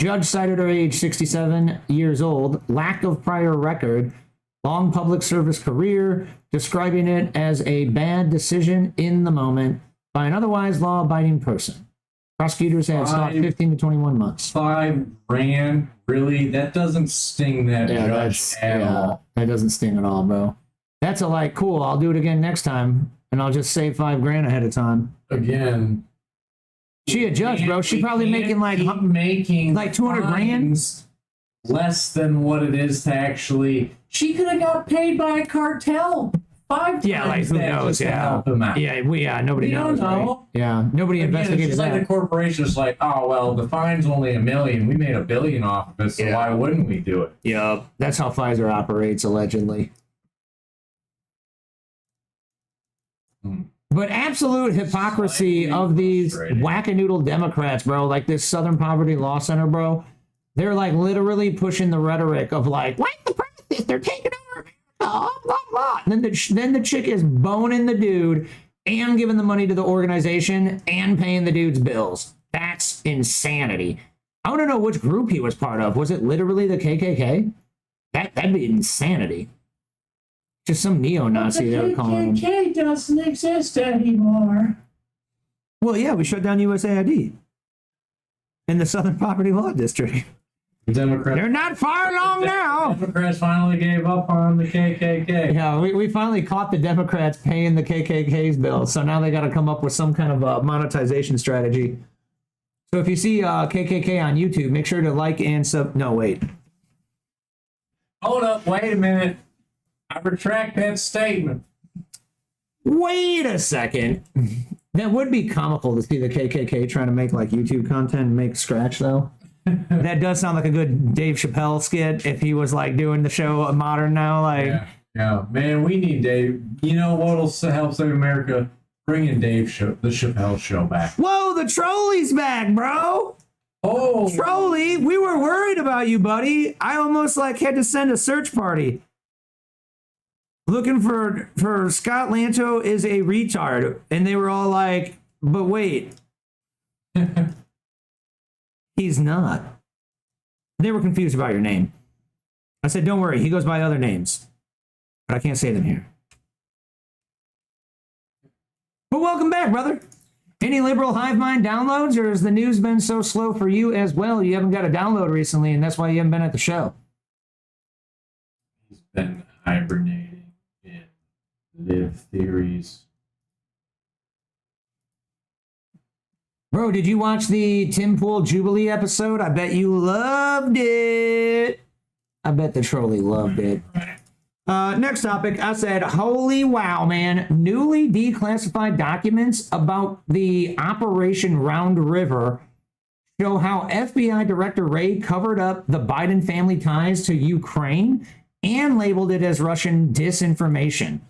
Judge cited her age, 67 years old, lack of prior record, long public service career, describing it as a bad decision in the moment by an otherwise law-abiding person. Prosecutors have sought 15 to 21 months. $5,000, really? That doesn't sting that judge at all. That doesn't sting at all, bro. That's a like, cool, I'll do it again next time. and I'll just save $5,000 ahead of time. Again, She a judge, bro. She probably making like making like 200 grand less than what it is to actually. She could have got paid by a cartel 5 times. Yeah, like who that knows? just to Yeah, help him out. nobody We knows. don't know. Right? Yeah, nobody Again, investigated it's just that. like the corporation's like, oh well, the fine's only $1 million. We made $1 billion off of it, so why wouldn't we do it? Yeah, that's how Pfizer operates allegedly. But absolute hypocrisy of these wackadoodle Democrats, bro, like this Southern Poverty Law Center, bro. They're like literally pushing the rhetoric of like, white supremacists, they're taking over America, blah, blah, blah. And then the chick is boning the dude and giving the money to the organization and paying the dude's bills. That's insanity. I want to know which group he was part of. Was it literally the KKK? That'd be insanity. Just some neo-Nazi they were calling him. KKK doesn't exist anymore. Well, yeah, we shut down USAID in the Southern Poverty Law District. The Democrats. They're not far along now. The Democrats finally gave up on the KKK. Yeah, we finally caught the Democrats paying the KKK's bill, so now they got to come up with some kind of monetization strategy. So if you see KKK on YouTube, make sure to like and sub. No, wait. Hold up, wait a minute. I retract that statement. Wait a second. That would be comical to see the KKK trying to make like YouTube content and make scratch though. That does sound like a good Dave Chappelle skit if he was like doing the show modern now. Like, yeah, man, we need Dave. You know what'll help save America? Bring in the Chappelle show back. Whoa, the trolley's back, bro. Oh, Trolley, we were worried about you, buddy. I almost like had to send a search party. Looking for Scott Lanto is a retard. And they were all like, but wait. He's not. They were confused about your name. I said, don't worry, he goes by other names. But I can't say them here. But welcome back, brother. Any liberal hive mind downloads, or has the news been so slow for you as well? You haven't got a download recently, and that's why you haven't been at the show. He's been hibernating. Live theories. Bro, did you watch the Tim Pool Jubilee episode? I bet you loved it. I bet the trolley loved it. Next topic, I said, holy wow, man. Newly declassified documents about the Operation Round River show how FBI Director Wray covered up the Biden family ties to Ukraine and labeled it as Russian disinformation.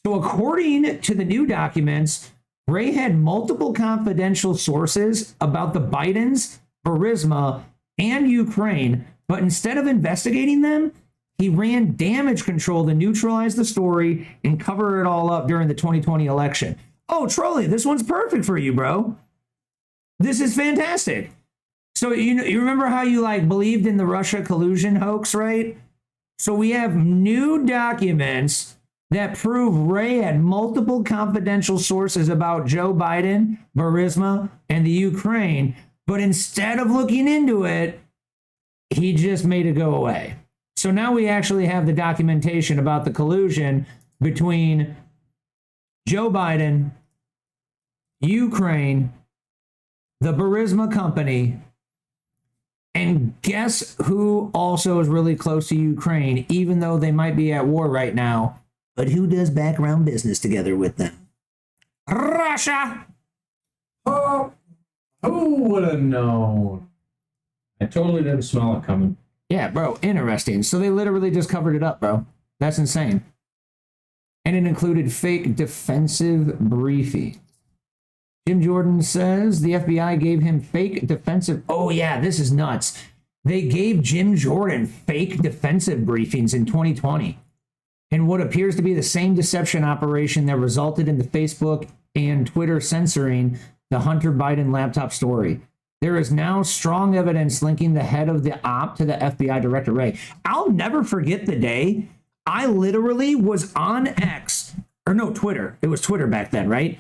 So according to the new documents, Wray had multiple confidential sources about the Bidens, Burisma, and Ukraine, but instead of investigating them, he ran damage control to neutralize the story and cover it all up during the 2020 election. Oh, Trolley, this one's perfect for you, bro. This is fantastic. So you remember how you like believed in the Russia collusion hoax, right? So we have new documents that prove Wray had multiple confidential sources about Joe Biden, Burisma, and the Ukraine, but instead of looking into it, he just made it go away. So now we actually have the documentation about the collusion between Joe Biden, Ukraine, the Burisma company, and guess who also is really close to Ukraine, even though they might be at war right now? But who does background business together with them? Russia! Oh, who would have known? I totally didn't smell it coming. Yeah, bro, interesting. So they literally just covered it up, bro. That's insane. And it included fake defensive briefing. Jim Jordan says the FBI gave him fake defensive... Oh, yeah, this is nuts. They gave Jim Jordan fake defensive briefings in 2020. In what appears to be the same deception operation that resulted in the Facebook and Twitter censoring the Hunter Biden laptop story. There is now strong evidence linking the head of the op to the FBI Director Wray. I'll never forget the day I literally was on X, or no, Twitter. It was Twitter back then, right?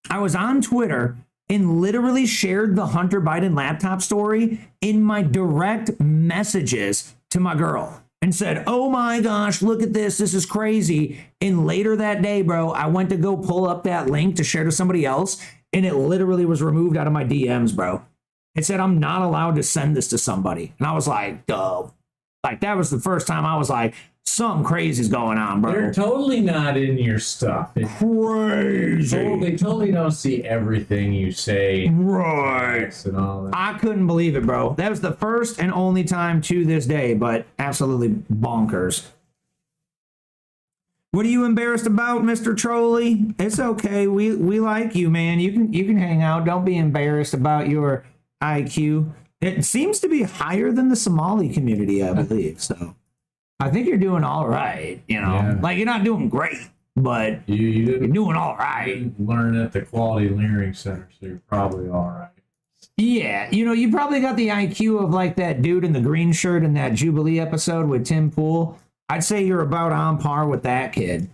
I was on Twitter and literally shared the Hunter Biden laptop story in my direct messages to my girl. and said, oh my gosh, look at this. This is crazy. And later that day, bro, I went to go pull up that link to share to somebody else, and it literally was removed out of my DMs, bro. It said, I'm not allowed to send this to somebody. And I was like, duh. Like, that was the first time I was like, something crazy's going on, bro. They're totally not in your stuff. It's crazy. They totally don't see everything you say. Right. And all that. I couldn't believe it, bro. That was the first and only time to this day, but absolutely bonkers. What are you embarrassed about, Mr. Trolley? It's okay. We like you, man. You can hang out. Don't be embarrassed about your IQ. It seems to be higher than the Somali community, I believe. So I think you're doing all right. You know, Yeah. like you're not doing great, but you're doing all right. You learn at the Quality Learning Center, so you're probably all right. Yeah, you know, you probably got the IQ of like that dude in the green shirt in that Jubilee episode with Tim Pool. I'd say you're about on par with that kid.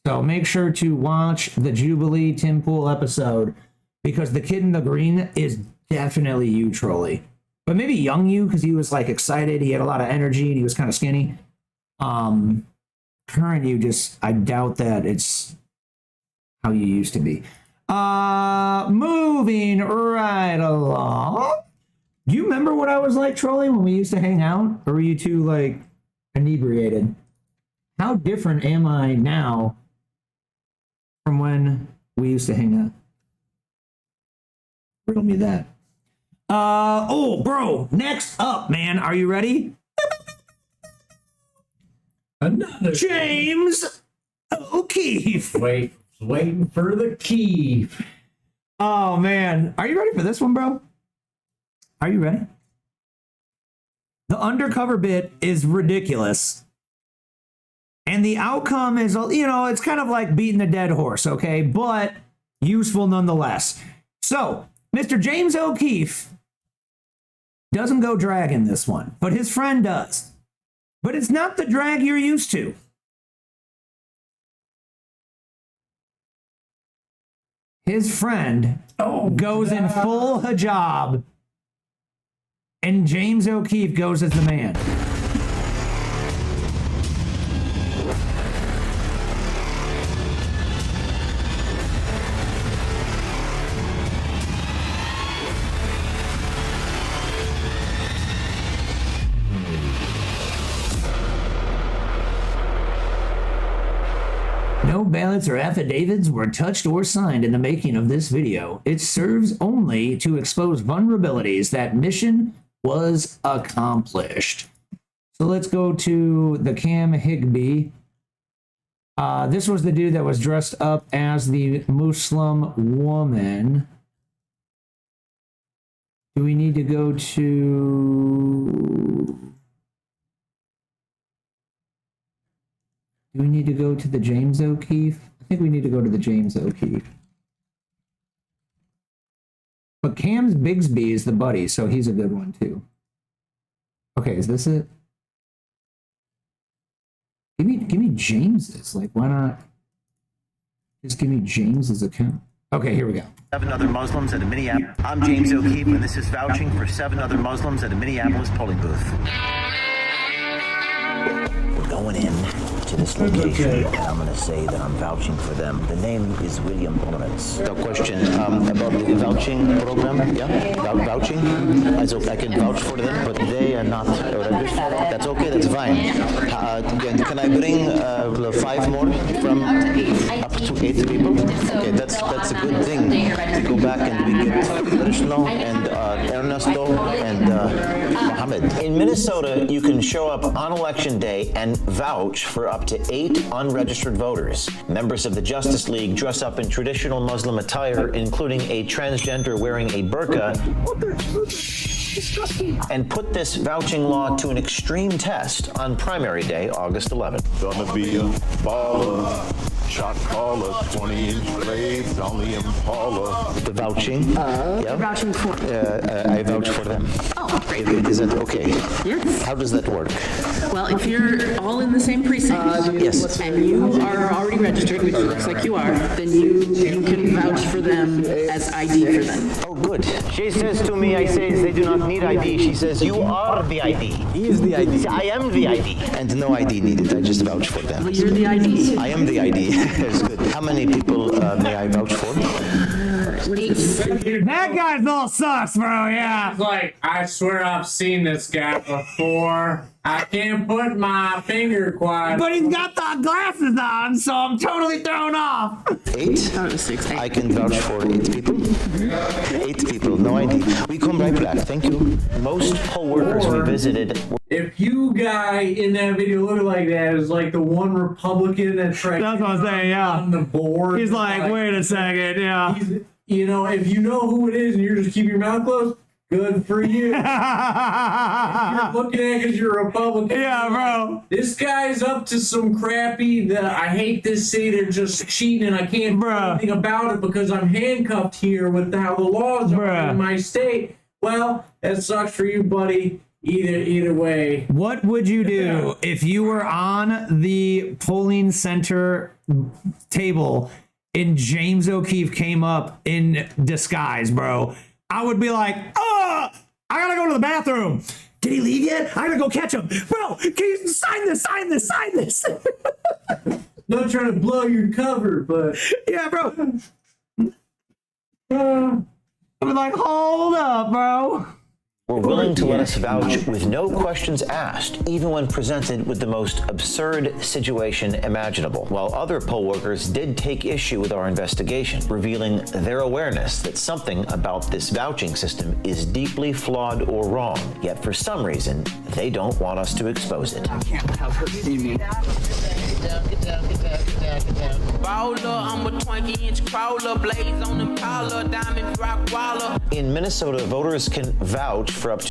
So make sure to watch the Jubilee Tim Pool episode, because the kid in the green is definitely you, Trolley. But maybe young you, because he was like excited, he had a lot of energy, and he was kind of skinny. Current you, just I doubt that it's how you used to be. Moving right along. Do you remember what I was like, Trolley, when we used to hang out? Or were you too like inebriated? How different am I now from when we used to hang out? Riddle me that. Oh, bro, next up, man. Are you ready? Another James O'Keefe. Waiting for the key. Oh, man. Are you ready for this one, bro? Are you ready? The undercover bit is ridiculous. And the outcome is, you know, it's kind of like beating a dead horse, okay? But useful nonetheless. So, Mr. James O'Keefe doesn't go dragging this one, but his friend does. But it's not the drag you're used to. His friend goes in full hijab, and James O'Keefe goes as the man. No ballots or affidavits were touched or signed in the making of this video. It serves only to expose vulnerabilities. That mission was accomplished. So let's go to the Cam Higbee. This was the dude that was dressed up as the Muslim woman. Do we need to go to... Do we need to go to the James O'Keefe? I think we need to go to the James O'Keefe. But Cam's Bigsby is the buddy, so he's a good one too. Okay, is this it? Give me James's. Like, why not just give me James's account? Okay, here we go. 7 other Muslims at a Minneapolis. I'm James O'Keefe, and this is vouching for 7 other Muslims at a Minneapolis polling booth. We're going in to this location, and I'm going to say that I'm vouching for them. The name is William Lawrence. The question about the vouching program, yeah? Vouching? I can vouch for them, but they are not registered. That's okay, that's fine. Can I bring 5 more from up to 8 people? Okay, that's a good thing. We go back and we get Krishna and Ernesto and Mohammed. In Minnesota, you can show up on election day and vouch for up to 8 unregistered voters. Members of the Justice League dress up in traditional Muslim attire, including a transgender wearing a burqa, and put this vouching law to an extreme test on primary day, August 11th. Gonna be a baller, shot caller, 20-inch blades on the Impala. The vouching. Yeah. Vouching for. I vouch for them. Oh, great. Is that okay? Yes. How does that work? Well, if you're all in the same precinct, Yes. and you are already registered, which it looks like you are, then you can vouch for them as ID for them. Oh, good. She says to me, I say they do not need ID. She says, you are the ID. He is the ID. I am the ID. And no ID needed. I just vouch for them. Well, you're the ID. I am the ID. That's good. How many people may I vouch for? That guy's all sus, bro. Yeah. It's like, I swear I've seen this guy before. I can't put my finger quite. But he's got the glasses on, so I'm totally thrown off. 8? I can vouch for 8 people. 8 people, no ID. We come right back. Thank you. Most poll workers we visited. If you guy in that video look like that is like the one Republican that tried. That's what I'm saying, yeah. On the board. He's like, wait a second, yeah. You know, if you know who it is and you're just keeping your mouth closed, good for you. If you're looking at it because you're a Republican. Yeah, bro. This guy's up to some crappy I hate this city, they're just cheating and I can't do anything about it because I'm handcuffed here with how the laws are in my state. Well, that sucks for you, buddy. Either way. What would you do if you were on the polling center table and James O'Keefe came up in disguise, bro? I would be like, I gotta go to the bathroom. Did he leave yet? I gotta go catch him. Bro, can you sign this? Not trying to blow your cover, but yeah, bro. I was like, hold up, bro. Were willing to let us vouch with no questions asked, even when presented with the most absurd situation imaginable. While other poll workers did take issue with our investigation, revealing their awareness that something about this vouching system is deeply flawed or wrong. Yet for some reason, they don't want us to expose it. I can't have her see me. Get down. Baller, I'm a 20-inch crawler, blaze on Impala, diamond rock waller. In Minnesota, voters can vouch for up to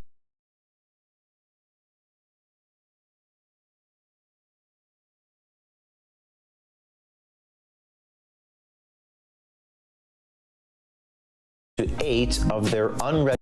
8 of their unregistered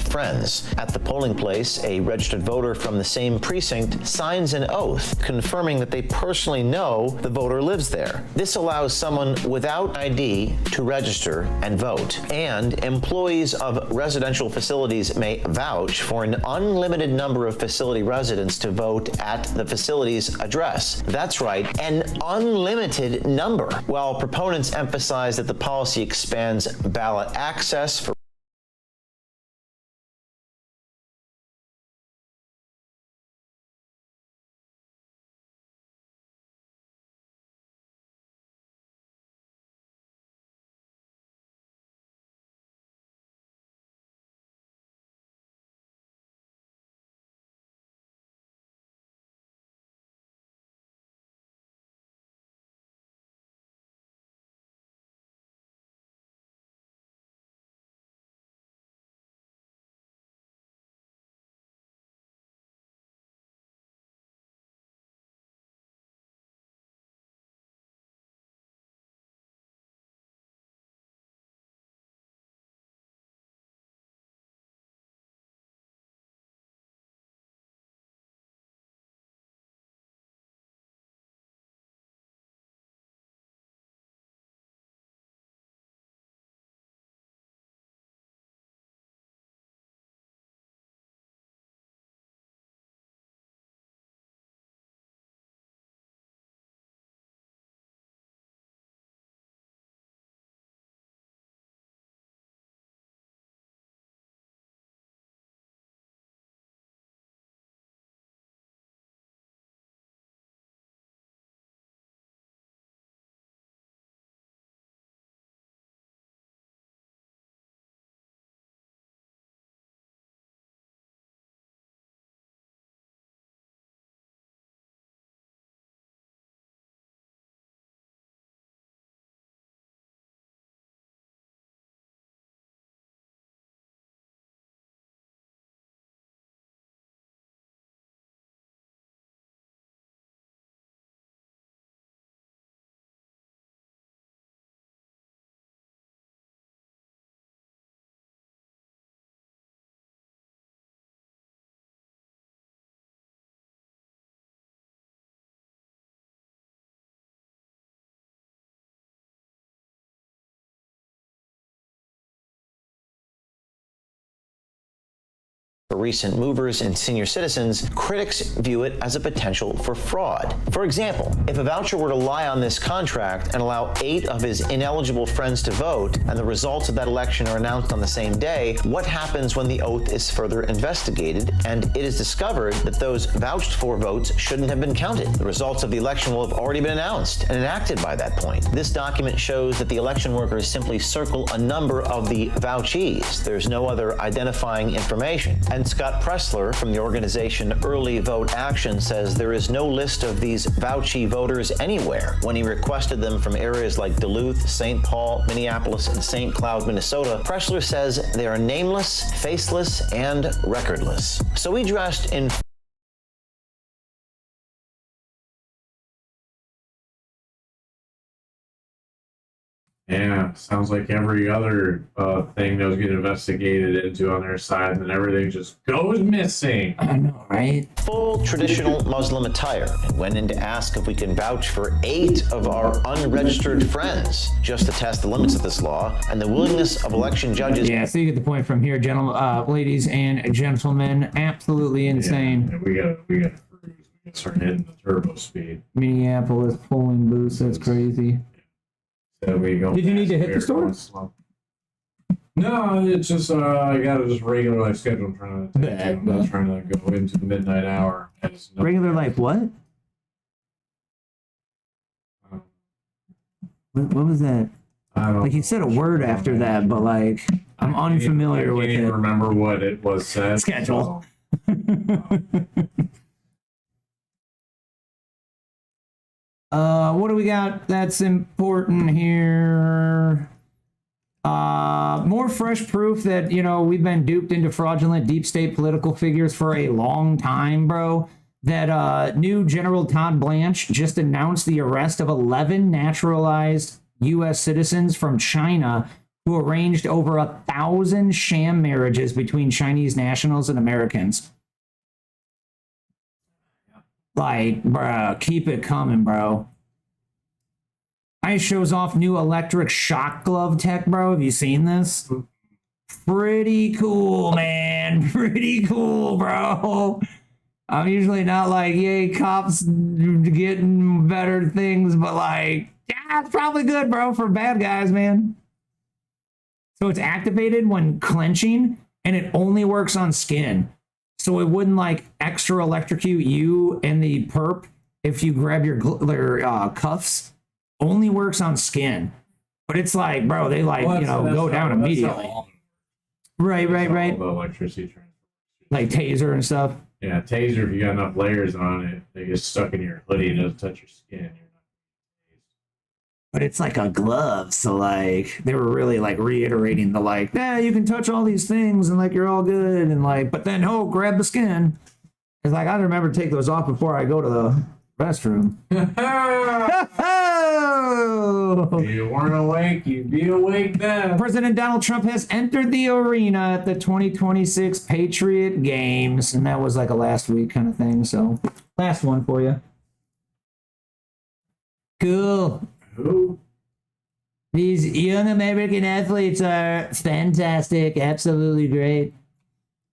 friends. At the polling place, a registered voter from the same precinct signs an oath confirming that they personally know the voter lives there. This allows someone without ID to register and vote. And employees of residential facilities may vouch for an unlimited number of facility residents to vote at the facility's address. That's right, an unlimited number. While proponents emphasize that the policy expands ballot access for For recent movers and senior citizens, critics view it as a potential for fraud. For example, if a voucher were to lie on this contract and allow 8 of his ineligible friends to vote, and the results of that election are announced on the same day, what happens when the oath is further investigated and it is discovered that those vouched for votes shouldn't have been counted? The results of the election will have already been announced and enacted by that point. This document shows that the election workers simply circle a number of the vouchees. There's no other identifying information. And Scott Pressler from the organization Early Vote Action says there is no list of these vouchee voters anywhere. When he requested them from areas like Duluth, St. Paul, Minneapolis, and St. Cloud, Minnesota, Pressler says they are nameless, faceless, and recordless. So he dressed in Yeah, sounds like every other thing that was getting investigated into on their side, and then everything just goes missing. I know, right? full traditional Muslim attire and went in to ask if we can vouch for 8 of our unregistered friends, just to test the limits of this law and the willingness of election judges. Yeah, so you get the point from here, gentlemen, ladies and gentlemen. Absolutely insane. Yeah, we gotta cruise. We gotta start hitting the turbo speed. Minneapolis polling booths. That's crazy. So we go. Did you need to hit the store? No, it's just I got just regular life schedule. I'm trying to go into the midnight hour. Regular life what? What was that? Like you said a word after that, but like I'm unfamiliar with it. I can't even remember what it was said. Schedule. What do we got that's important here? More fresh proof that, you know, we've been duped into fraudulent deep state political figures for a long time, bro. That new General Todd Blanche just announced the arrest of 11 naturalized U.S. citizens from China who arranged over 1,000 sham marriages between Chinese nationals and Americans. Like, bro, keep it coming, bro. ICE shows off new electric shock glove tech, bro. Have you seen this? Pretty cool, man. Pretty cool, bro. I'm usually not like, yay, cops getting better things, but like, yeah, it's probably good, bro, for bad guys, man. So it's activated when clenching, and it only works on skin. So it wouldn't like extra electrocute you and the perp if you grab your cuffs. Only works on skin. But it's like, bro, they like, you know, go down immediately. Right. The electricity transfer. Like taser and stuff. Yeah, taser, if you got enough layers on it, they get stuck in your hoodie, it doesn't touch your skin. But it's like a glove, so like they were really like reiterating the like, yeah, you can touch all these things and like you're all good and like, but then grab the skin. It's like I remember to take those off before I go to the restroom. You weren't awake, you'd be awake then. President Donald Trump has entered the arena at the 2026 Patriot Games, and that was like a last week kind of thing. So last one for you. Cool. Who? These young American athletes are fantastic, absolutely great.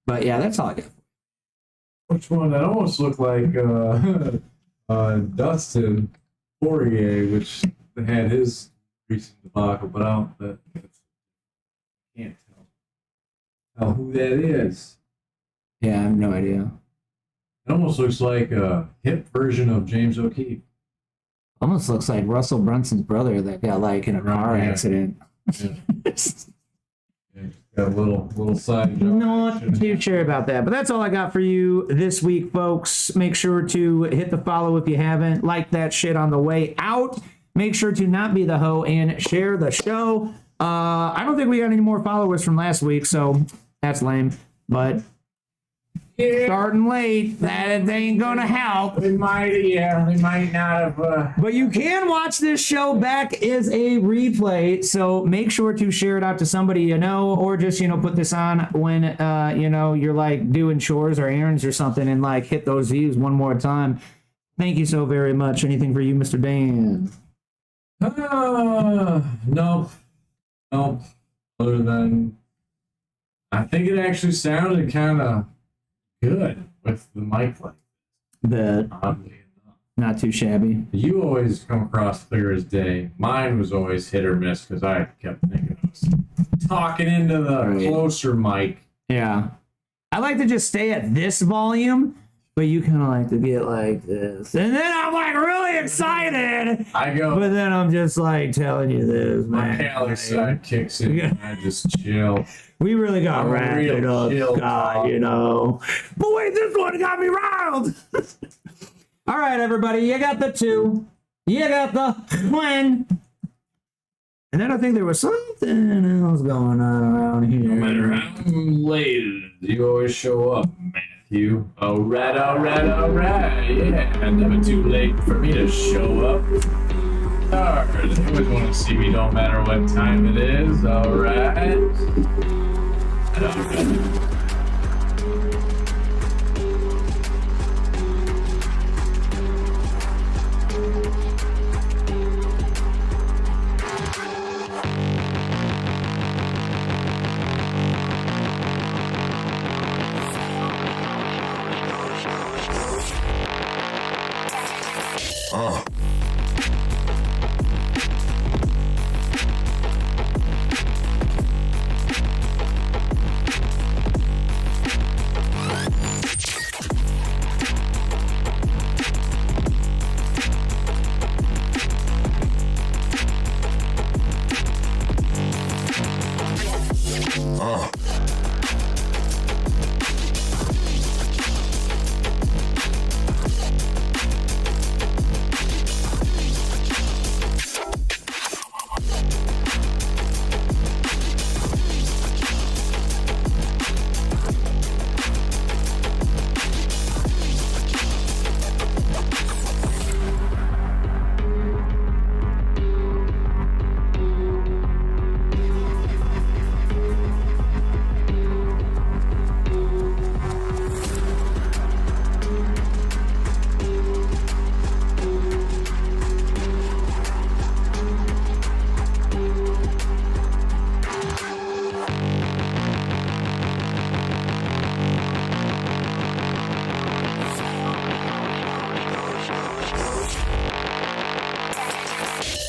But yeah, that's all I got. Which one? That almost looked like Dustin Poirier, which had his recent debacle, but I can't tell who that is. Yeah, I have no idea. It almost looks like a hip version of James O'Keefe. Almost looks like Russell Brunson's brother that got like in a car accident. Yeah. Got a little side joke. Not too sure about that, but that's all I got for you this week, folks. Make sure to hit the follow if you haven't. Like that shit on the way out. Make sure to not be the hoe and share the show. I don't think we got any more followers from last week, so that's lame. But starting late, that ain't gonna help. We might not have. But you can watch this show back as a replay, so make sure to share it out to somebody you know, or just put this on when you're like doing chores or errands or something, and like hit those views one more time. Thank you so very much. Anything for you, Mr. Dan? Nope. Other than, I think it actually sounded kind of good with the mic like But oddly enough. not too shabby. You always come across clear as day. Mine was always hit or miss because I kept thinking I was talking into the closer mic. Yeah. I like to just stay at this volume, but you kind of like to get like this. And then I'm like really excited. I go. But then I'm just like telling you this, My man. Cali side kicks in and I just chill. We really got I'm a wrapped real it up, chill God, dog. you know. But wait, this one got me riled. All right, everybody, you got the 2. You got the 1. And then I think there was something else going on around here. No matter how late you always show up, Matthew. All right. Yeah, never too late for me to show up. Stars. They always want to see me, no matter what time it is. All right.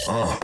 Uh.